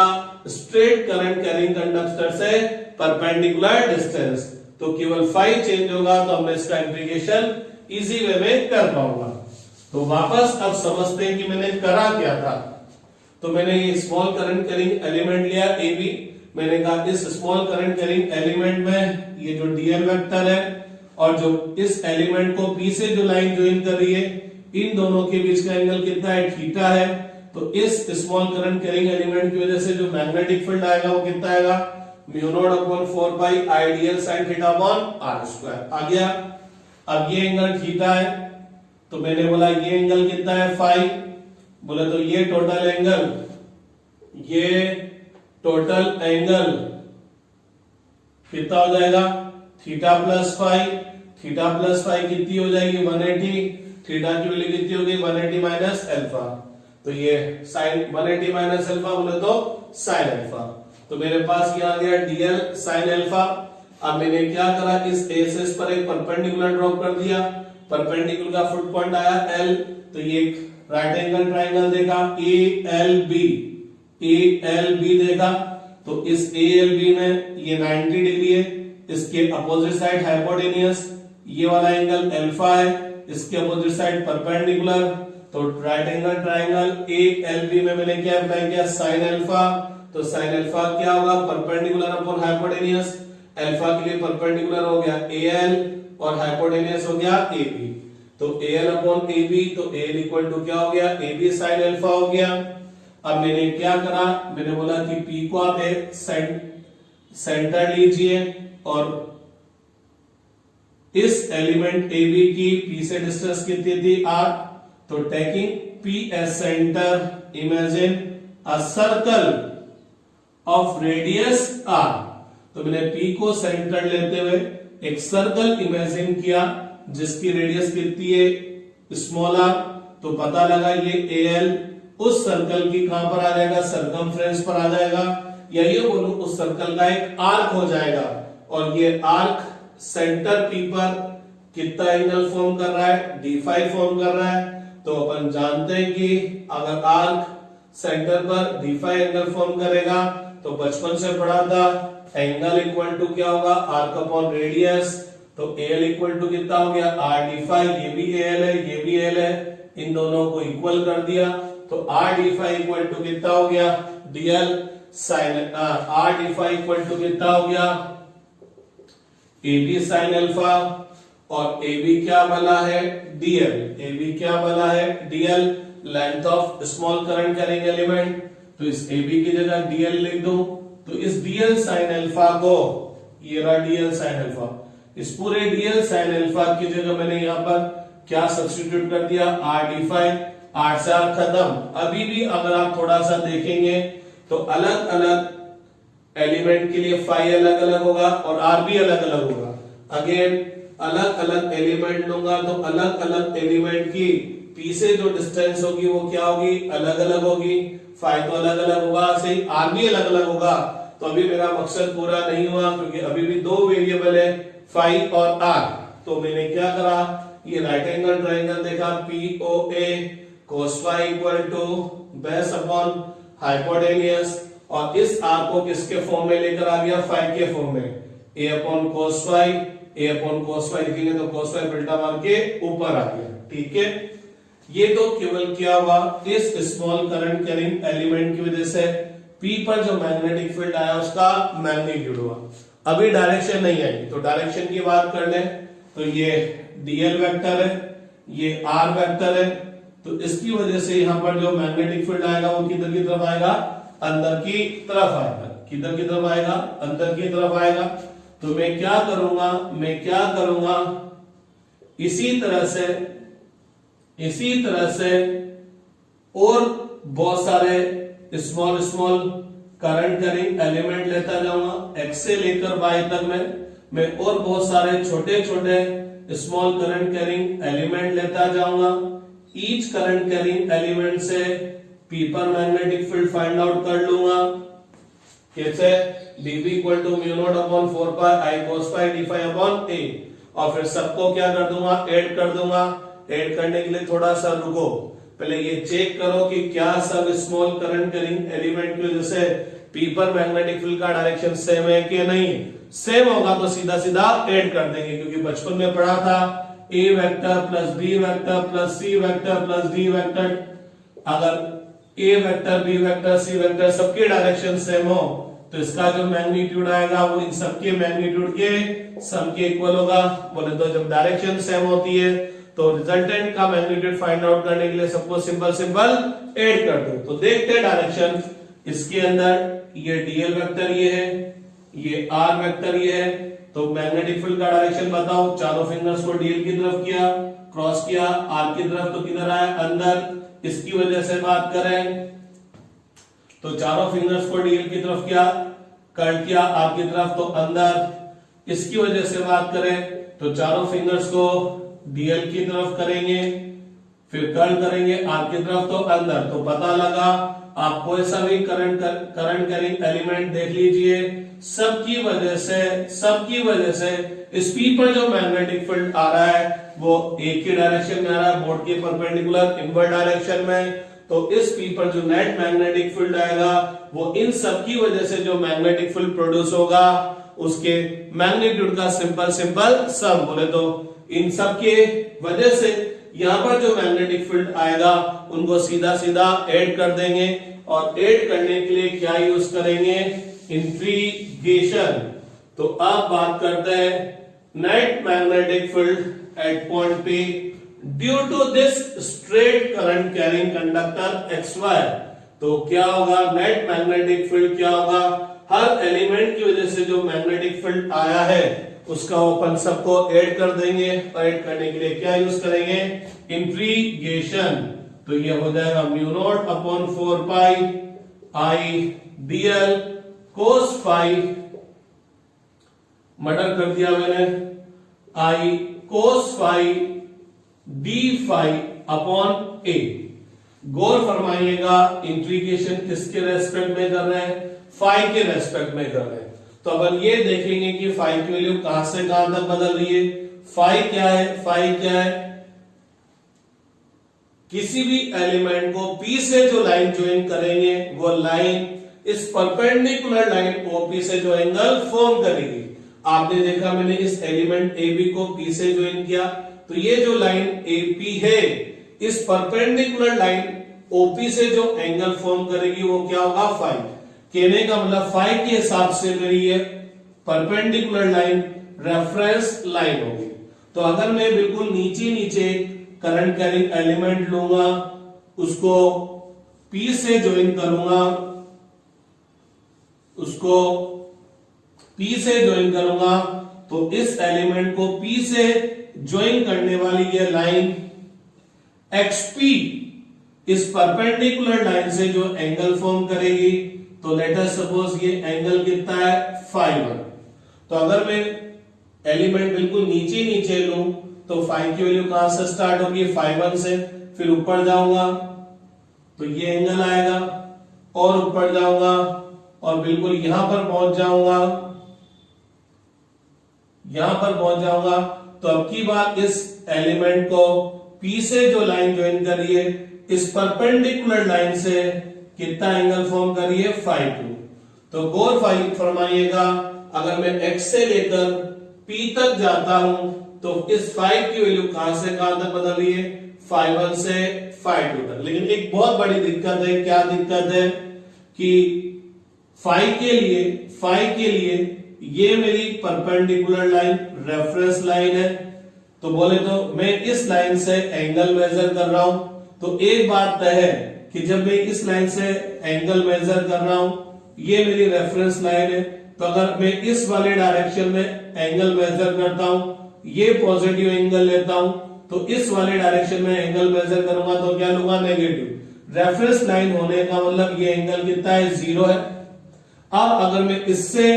स्ट्रेट करंट कैरिंग कंडक्टर से परपेंडिकुलर डिस्टेंस। तो केवल फाई चेंज होगा, तो मैं इसका इंटीग्रेशन इजी वे में कर पाऊंगा। तो वापस अब समझते हैं कि मैंने करा क्या था। तो मैंने ये स्मॉल करंट कैरिंग एलिमेंट लिया AB, मैंने कहा इस स्मॉल करंट कैरिंग एलिमेंट में ये जो डीएल वेक्टर है और जो इस एलिमेंट को P से जो लाइन ज्वाइन कर रही है, इन दोनों के बीच का एंगल कितना है, थीटा है। तो इस स्मॉल करंट कैरिंग एलिमेंट की वजह से जो मैग्नेटिक फील्ड आएगा वो कितना आएगा, mu naught upon 4 pi ideal sine theta upon R square आ गया। अब ये एंगल थीटा है, तो मैंने बोला ये एंगल कितना है, फाई, बोले तो ये टोटल एंगल कितना हो जाएगा, थीटा प्लस फाई कितनी हो जाएगी, 180, थीटा की वैल्यू कितनी होगी, 180 माइनस अल्फा। तो ये साइन 180 माइनस अल्फा बोले तो साइन अल्फा। तो मेरे पास ये आ गया डीएल साइन अल्फा। अब मैंने क्या करा, इस एसेस पर एक परपेंडिकुलर ड्रॉप कर दिया, परपेंडिकुलर का फुट पॉइंट आया L, तो ये एक राइट एंगल ट्राइंगल देखा ALB देखा। तो इस ALB में ये 90 डिग्री है, इसके अपोजिट साइड हाइपोटेनियस, ये वाला एंगल अल्फा है, इसके अपोजिट साइड परपेंडिकुलर। तो राइट एंगल ट्राइंगल ALB में मैंने क्या अप्लाई किया, साइन अल्फा। तो साइन अल्फा क्या होगा, परपेंडिकुलर अपॉन हाइपोटेनियस, अल्फा के लिए परपेंडिकुलर हो गया AL और हाइपोटेनियस हो गया AB। तो AL अपॉन AB, तो AL इक्वल टू क्या हो गया, AB साइन अल्फा हो गया। अब मैंने क्या करा, मैंने बोला कि P को आप एक सेंटर लीजिए और इस एलिमेंट AB की P से डिस्टेंस कितनी थी, R। तो taking P as centre, imagine a circle of radius R। तो मैंने P को सेंटर लेते हुए एक सर्कल इमेजिन किया जिसकी रेडियस कितनी है, स्मॉल r। तो पता लगा ये AL उस सर्कल की कहां पर आ जाएगा, सरकमफ्रेंस पर आ जाएगा, या ये बोलूं उस सर्कल का एक आर्क हो जाएगा। और ये आर्क सेंटर P पर कितना एंगल फॉर्म कर रहा है, d5 फॉर्म कर रहा है। तो अपन जानते हैं कि अगर आर्क सेंटर पर d5 एंगल फॉर्म करेगा तो बचपन से पढ़ा था एंगल इक्वल टू क्या होगा, आर्क अपॉन रेडियस। तो AL इक्वल टू कितना हो गया, r/d5, ये भी AL है, ये भी AL है, इन दोनों को इक्वल कर दिया। तो r/d5 इक्वल टू कितना हो गया, dl sin r/d5 equal to कितना हो गया, AB sin अल्फा। और AB क्या बना है, dl। AB क्या बना है, dl, length of small current carrying element. तो इस AB की जगह dl लिख दो, तो तो इस डीएल साइन अल्फा को, ये रहा डीएल साइन अल्फा, इस पूरे डीएल साइन अल्फा की जगह मैंने यहां पर क्या सब्स्टिट्यूट कर दिया, आर डी फाइव, आर से आर खत्म। अभी भी अगर आप थोड़ा सा देखेंगे तो अलग अलग एलिमेंट के लिए फाई अलग अलग होगा और आर भी अलग अलग होगा। अगेन अलग अलग एलिमेंट लूंगा तो अलग अलग एलिमेंट की पी से जो डिस्टेंस होगी वो क्या होगी, अलग अलग होगी। फाई तो अलग अलग होगा, सही, आर भी अलग अलग होगा। तो अभी मेरा मकसद पूरा नहीं हुआ क्योंकि अभी भी दो वेरिएबल है, फाई और आर। तो मैंने क्या करा, ये राइट एंगल ट्रायंगल देखा, P O A cos phi equal to base upon hypotenuse, और इस आर को किसके फॉर्म में लेकर आ गया, फाई के फॉर्म में, ए अपॉन कोस फाई, ए अपॉन कोस फाई लिखेंगे तो कोस फाई उल्टा मार के ऊपर आ गया। ठीक है, ये तो केवल क्या हुआ, इस स्मॉल करंट कैरिंग एलिमेंट की वजह से पी पर जो मैग्नेटिक फील्ड आया उसका मैग्नीट्यूड हुआ। अभी डायरेक्शन नहीं आई, तो डायरेक्शन की बात कर लें तो ये डीएल वेक्टर है, ये आर वेक्टर है, तो इसकी वजह से यहां पर जो मैग्नेटिक फील्ड आएगा वो किधर की तरफ आएगा, अंदर की तरफ आएगा। किधर की तरफ आएगा, अंदर की तरफ आएगा। तो मैं क्या करूंगा, इसी तरह से और बहुत सारे small small current carrying element लेता जाऊंगा, एक्स से लेकर वाई तक मैं और बहुत सारे छोटे छोटे स्मॉल करंट कैरिंग एलिमेंट लेता जाऊंगा। ईच करंट कैरिंग एलिमेंट से पी पर मैग्नेटिक फील्ड फाइंड आउट कर लूंगा। कैसे, dv equal to mu naught upon 4 pi I cos phi D phi upon a, और फिर सबको क्या कर दूंगा, ऐड कर दूंगा। ऐड करने के लिए थोड़ा सा रुको, पहले ये चेक करो कि क्या सब स्मॉल करंट कैरिंग एलिमेंट की वजह से पी पर मैग्नेटिक फील्ड का डायरेक्शन सेम है कि नहीं। सेम होगा तो सीधा सीधा ऐड कर देंगे, क्योंकि बचपन में पढ़ा था A vector plus B vector plus C vector plus D vector. अगर A vector B vector C vector सबके डायरेक्शन सेम हो तो इसका जो मैग्नीट्यूड आएगा वो इन सबके मैग्नीट्यूड के सम के इक्वल होगा। बोले तो जब डायरेक्शन सेम होती है तो रिजल्टेंट का मैग्नीट्यूड फाइंड आउट करने के लिए सबको सिंपल सिंपल ऐड कर दो। तो देखते हैं डायरेक्शन, इसके अंदर ये डीएल वेक्टर ये है, ये आर वेक्टर ये है, तो मैग्नेटिक फील्ड का डायरेक्शन बताओ। चारों फिंगर्स को डीएल की तरफ किया, क्रॉस किया, आर की तरफ, तो किधर आया, अंदर। इसकी वजह से बात करें तो चारों फिंगर्स को डीएल की तरफ किया, कट किया आर की तरफ, तो अंदर। इसकी वजह से बात करें तो चारों फिंगर्स को डीएल की तरफ करेंगे, फिर कर्ल करेंगे आर की तरफ, तो अंदर। तो पता लगा आप कोई सा भी करंट कैरिंग एलिमेंट देख लीजिए, सबकी वजह से इस पी पर जो मैग्नेटिक फील्ड आ रहा है वो एक ही डायरेक्शन में आ रहा है, बोर्ड के परपेंडिकुलर इनवर्ट डायरेक्शन में। तो इस पी पर जो नेट मैग्नेटिक फील्ड आएगा वो इन सब की वजह से जो मैग्नेटिक फील्ड प्रोड्यूस होगा उसके मैग्नीट्यूड का सिंपल सम। बोले तो इन सब के वजह से यहां पर जो मैग्नेटिक फील्ड आएगा उनको सीधा सीधा ऐड कर देंगे, और ऐड करने के लिए क्या यूज करेंगे, इंट्रीगेशन। तो अब बात करते हैं net magnetic field at point P due to this straight current carrying conductor XY। तो क्या होगा, नेट मैग्नेटिक फील्ड क्या होगा, हर एलिमेंट की वजह से जो मैग्नेटिक फील्ड आया है उसका ओपन सबको ऐड कर देंगे। ऐड करने के लिए क्या यूज करेंगे, इंट्रीगेशन। तो ये हो जाएगा mu naught upon 4 pi I dl cos phi, murder कर दिया मैंने, I cos phi D phi upon a. गौर फरमाइएगा इंट्रीगेशन किसके रेस्पेक्ट में कर रहे हैं, फाई के रेस्पेक्ट में कर रहे हैं। तो अब ये देखेंगे कि फाई की वैल्यू कहां से कहां तक बदल रही है। फाई क्या है, किसी भी एलिमेंट को पी से जो लाइन ज्वाइन करेंगे वो लाइन इस परपेंडिकुलर लाइन ओपी से जो एंगल फॉर्म करेगी। आपने देखा मैंने इस एलिमेंट ए बी को पी से ज्वाइन किया, तो ये जो लाइन एपी है इस परपेंडिकुलर लाइन ओपी से जो एंगल फॉर्म करेगी वो क्या होगा, फाई। कहने का मतलब फाई के हिसाब से मेरी ये परपेंडिकुलर लाइन रेफरेंस लाइन होगी। तो अगर मैं बिल्कुल नीचे करंट कैरिंग एलिमेंट लूंगा, उसको पी से ज्वाइन करूंगा, उसको P से ज्वाइन करूंगा तो इस एलिमेंट को P से ज्वाइन करने वाली ये लाइन XP इस परपेंडिकुलर लाइन से जो एंगल फॉर्म करेगी, तो लेट अस सपोज ये एंगल कितना है φ1। तो अगर मैं एलिमेंट बिल्कुल नीचे नीचे लूं तो फाई की वैल्यू कहां से स्टार्ट होगी, φ1 से, फिर ऊपर जाऊंगा तो ये एंगल आएगा और ऊपर जाऊंगा और बिल्कुल यहां पर पहुंच जाऊंगा, तो अब की बात इस एलिमेंट को P से जो लाइन ज्वाइन करिए इस परपेंडिकुलर लाइन से कितना एंगल फॉर्म करिए φ2। तो गौर फरमाइएगा, अगर मैं x से लेकर P तक जाता हूं तो इस φ की वैल्यू कहां से कहां तक बदल रही है, φ1 से φ2 तक। लेकिन एक बहुत बड़ी दिक्कत है, क्या दिक्कत है कि φ के लिए ये मेरी परपेंडिकुलर लाइन रेफरेंस लाइन है, तो बोले तो मैं इस लाइन से एंगल मेजर कर रहा हूं। तो एक बात तय है कि जब मैं इस लाइन से एंगल मेजर कर रहा हूं, ये मेरी रेफरेंस लाइन है, तो अगर मैं इस वाले डायरेक्शन में एंगल मेजर करता हूं, ये पॉजिटिव एंगल लेता हूं, तो इस वाले डायरेक्शन में एंगल मेजर करूंगा तो क्या लूंगा, नेगेटिव। रेफरेंस लाइन होने का मतलब ये एंगल कितना है, 0 है। अब अगर मैं इससे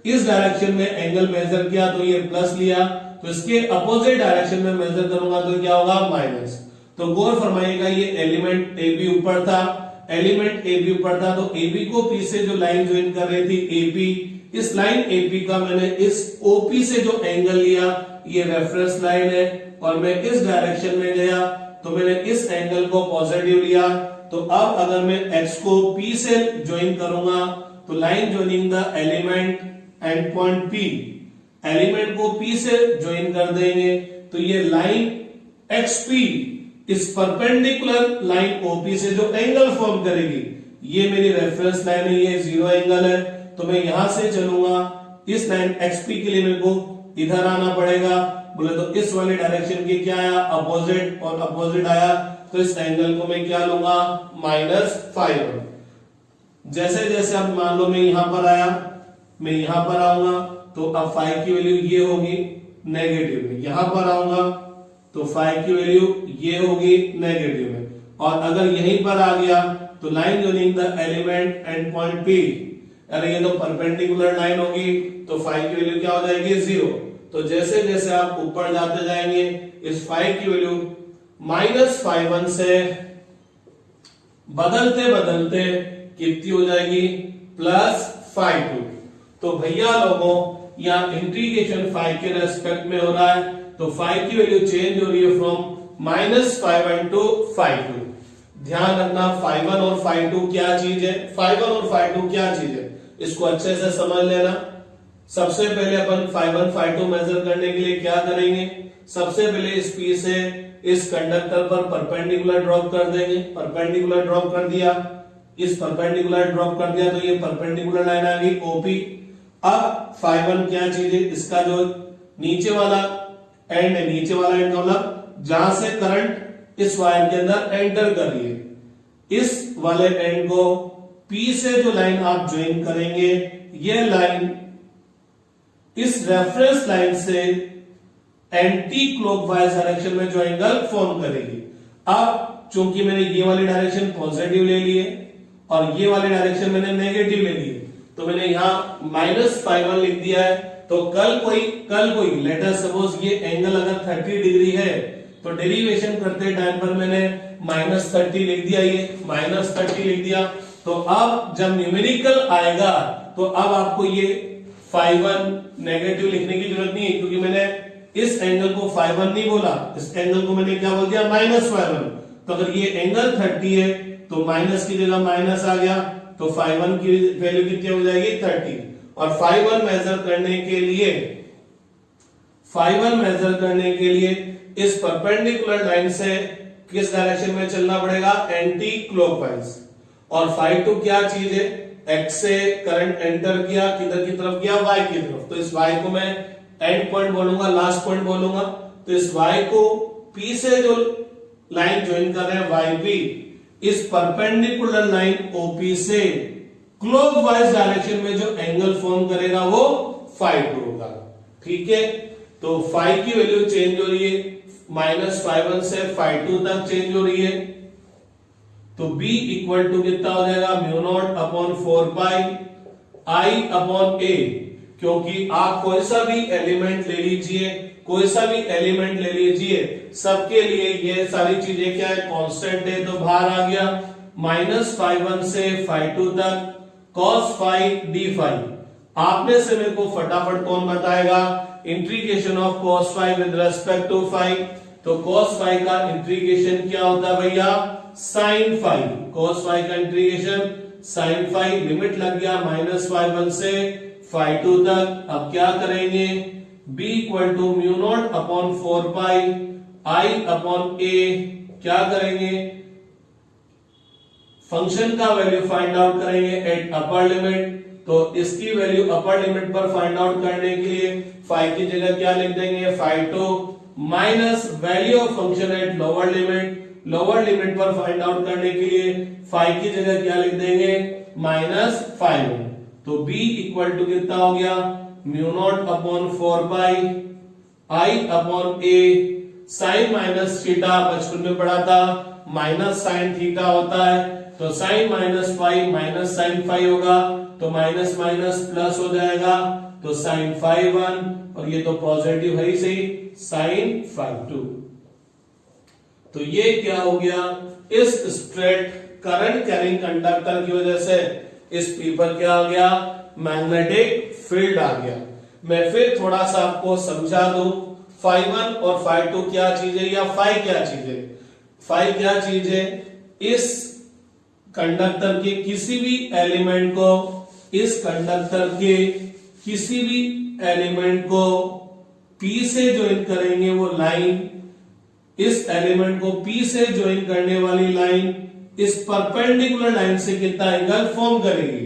इस डायरेक्शन में एंगल मेजर किया तो ये प्लस लिया, तो इसके अपोजिट डायरेक्शन में मेजर करूंगा तो क्या होगा, माइनस। तो गौर फरमाइएगा, ये एलिमेंट AB ऊपर था, तो AB को P से जो लाइन ज्वाइन कर रही थी AP, इस लाइन AP का मैंने इस OP से जो एंगल लिया ये रेफरेंस लाइन है, और मैं इस डायरेक्शन में गया तो मैंने इस एंगल को पॉजिटिव लिया। तो अब अगर मैं X को P से ज्वाइन करूंगा तो line joining the element and point P, element को P से ज्वाइन कर देंगे तो ये लाइन XP इस परपेंडिकुलर लाइन OP से जो एंगल फॉर्म करेगी, ये मेरी रेफरेंस लाइन है, ये 0 एंगल है। तो मैं यहां से चलूंगा, इस लाइन XP के लिए मेरे को इधर आना पड़ेगा, बोले तो इस वाले डायरेक्शन की क्या आया, अपोजिट, और अपोजिट आया तो इस एंगल को मैं क्या लूंगा, -φ1। जैसे जैसे अब मान लो मैं यहां पर आया, मैं यहां पर आऊंगा तो अब φ की वैल्यू ये होगी नेगेटिव में, यहां पर आऊंगा तो φ की वैल्यू ये होगी नेगेटिव में, और अगर यहीं पर आ गया तो line joining the element and point P, अरे ये तो परपेंडिकुलर लाइन होगी तो φ की वैल्यू क्या हो जाएगी, 0। तो जैसे जैसे आप ऊपर जाते जाएंगे इस φ की वैल्यू -φ1 से बदलते बदलते कितनी हो जाएगी, +φ2। तो भैया लोगों यहाँ इंटीग्रेशन φ के रेस्पेक्ट में हो रहा है, तो φ की वैल्यू चेंज हो रही है फ्रॉम -φ1 टू φ2। ध्यान रखना φ1 और φ2 क्या चीज है, φ1 और φ2 क्या चीज है, इसको अच्छे से समझ लेना। सबसे पहले अपन φ1 φ2 मेजर करने के लिए क्या करेंगे, सबसे पहले इस P से इस कंडक्टर पर परपेंडिकुलर ड्रॉप कर देंगे, परपेंडिकुलर ड्रॉप कर दिया, इस परपेंडिकुलर ड्रॉप कर दिया तो ये परपेंडिकुलर लाइन आ गई OP। अब φ1 क्या चीज है, इसका जो नीचे वाला एंड है, नीचे वाला एंड का मतलब जहां से करंट इस वायर के अंदर एंटर कर रही है, इस वाले एंड को P से जो लाइन आप ज्वाइन करेंगे, ये लाइन इस रेफरेंस लाइन से एंटी क्लॉकवाइज डायरेक्शन में जो एंगल फॉर्म करेगी। अब चूंकि मैंने ये वाली डायरेक्शन पॉजिटिव ले ली है और ये वाली डायरेक्शन मैंने नेगेटिव ले ली है, तो मैंने यहां -φ1 लिख दिया है। तो कल कोई लेट अस सपोज ये एंगल अगर 30 डिग्री है तो डेरिवेशन करते टाइम पर मैंने -30 लिख दिया, ये -30 लिख दिया। तो अब जब न्यूमेरिकल आएगा तो अब आपको ये φ1 नेगेटिव लिखने की जरूरत नहीं है, क्योंकि मैंने इस एंगल को φ1 नहीं बोला, इस एंगल को मैंने क्या बोल दिया, -φ1। तो अगर ये एंगल 30 है तो माइनस की जगह माइनस आ गया, तो φ1 की वैल्यू कितनी हो जाएगी, 30। और φ1 मेजर करने के लिए इस परपेंडिकुलर लाइन से किस डायरेक्शन में चलना पड़ेगा, एंटी क्लॉकवाइज। और φ2 क्या चीज है, x से करंट एंटर किया, किधर की तरफ किया, y की तरफ, तो इस y को मैं एंड पॉइंट बोलूंगा, लास्ट पॉइंट बोलूंगा। तो इस y को P से जो लाइन ज्वाइन कर रहे हैं YP, इस परपेंडिकुलर लाइन OP से क्लॉकवाइज डायरेक्शन में जो एंगल फॉर्म करेगा वो φ2 होगा। ठीक है, तो फाई की वैल्यू चेंज हो रही है, -φ1 से φ2 तक चेंज हो रही है। तो B इक्वल टू कितना हो जाएगा, μ0/4π I/a, क्योंकि आप कोई सा भी एलिमेंट ले लीजिए, कोई सा भी एलिमेंट ले लीजिए, सबके लिए ये सारी चीजें क्या है, कांस्टेंट है, तो बाहर आ गया -φ1 से φ2 तक cos φ d φ। आपने से मेरे को फटाफट कौन बताएगा, integration of cos φ with respect to φ। तो cos φ का इंटीग्रेशन क्या होता है भैया, sin φ। cos φ का इंटीग्रेशन sin φ, लिमिट लग गया -φ1 से φ2 तक। अब क्या करेंगे, b इक्वल टू μ0/4π I/a, क्या करेंगे, फंक्शन का वैल्यू फाइंड आउट करेंगे एट अपर लिमिट। तो इसकी वैल्यू अपर लिमिट पर फाइंड आउट करने के लिए फाई की जगह क्या लिख देंगे, φ2 minus value of function at lower limit. Lower limit पर फाइंड आउट करने के लिए फाई की जगह क्या लिख देंगे, -φ1। तो b इक्वल टू कितना हो गया, μ0/4π I/a। साइन माइनस थीटा बचपन में पढ़ा था, माइनस साइन थीटा होता है, तो sine minus phi minus sine phi होगा, तो माइनस माइनस प्लस हो जाएगा, तो साइन φ1, और ये तो पॉजिटिव है ही सही, साइन φ2। तो ये क्या हो गया, इस स्ट्रेट करंट कैरिंग कंडक्टर की वजह से इस पी पर क्या आ गया, मैग्नेटिक फील्ड आ गया। मैं फिर थोड़ा सा आपको समझा दूं, φ1 और φ2 क्या चीज है, या फाई क्या चीज है। फाई क्या चीज है, इस कंडक्टर के किसी भी एलिमेंट को, इस कंडक्टर के किसी भी एलिमेंट को P से ज्वाइन करेंगे वो लाइन, इस एलिमेंट को P से ज्वाइन करने वाली लाइन इस परपेंडिकुलर लाइन से कितना एंगल फॉर्म करेगी।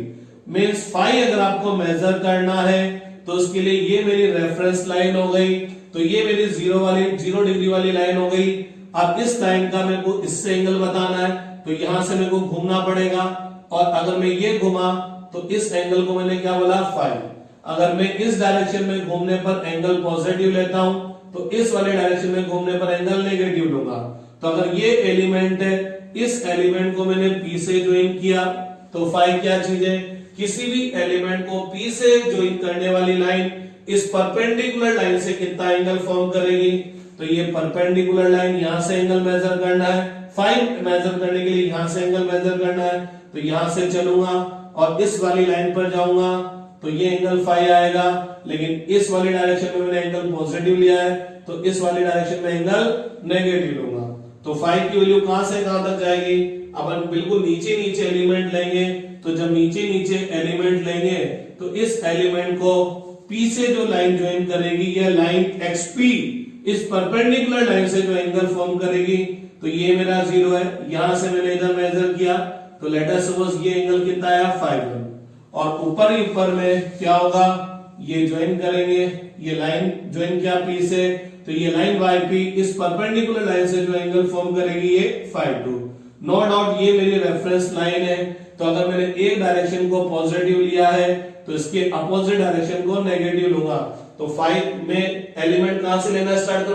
मींस फाई अगर आपको मेजर करना है तो उसके लिए ये मेरी रेफरेंस लाइन हो गई, तो ये मेरी 0 डिग्री वाली लाइन हो गई। अब इस लाइन का मेरे को इससे एंगल बताना है, तो यहां से मेरे को घूमना पड़ेगा, और अगर मैं ये घुमा तो इस एंगल को मैंने क्या बोला, फाई। अगर मैं इस डायरेक्शन में घूमने पर एंगल पॉजिटिव लेता हूं, तो इस वाले डायरेक्शन में घूमने पर एंगल नेगेटिव लूंगा। तो अगर ये एलिमेंट है, इस एलिमेंट को मैंने P से ज्वाइन किया, तो फाई क्या चीज है, किसी भी एलिमेंट को P से ज्वाइन करने वाली लाइन इस परपेंडिकुलर लाइन से कितना एंगल फॉर्म करेगी। तो ये परपेंडिकुलर लाइन, यहां से एंगल मेजर करना है, फाई मेजर करने के लिए यहां से एंगल मेजर करना है, तो यहां से चलूंगा और इस वाली लाइन पर जाऊंगा तो ये एंगल फाई आएगा। लेकिन इस वाली डायरेक्शन में मैंने एंगल पॉजिटिव लिया है, तो इस वाली डायरेक्शन में एंगल नेगेटिव लूंगा। तो फाई की वैल्यू कहां से कहां तक जाएगी, अपन बिल्कुल नीचे नीचे एलिमेंट लेंगे, तो जब नीचे नीचे एलिमेंट लेंगे तो इस एलिमेंट को P से जो लाइन ज्वाइन करेगी, यह लाइन XP इस परपेंडिकुलर लाइन से जो एंगल फॉर्म करेगी, तो ये मेरा 0 है, यहां से मैंने इधर मेजर किया, तो लेट अस सपोज ये एंगल कितना आया, 5। और ऊपर ही ऊपर में क्या होगा, ये ज्वाइन करेंगे, ये लाइन ज्वाइन किया P से, तो ये लाइन YP इस परपेंडिकुलर लाइन से जो एंगल फॉर्म करेगी ये 5/2। नो डाउट ये मेरी रेफरेंस लाइन है, तो अगर मैंने एक डायरेक्शन को पॉजिटिव लिया है तो इसके अपोजिट डायरेक्शन को नेगेटिव लूंगा। तो 5 में एलिमेंट कहां से लेना स्टार्ट करूं,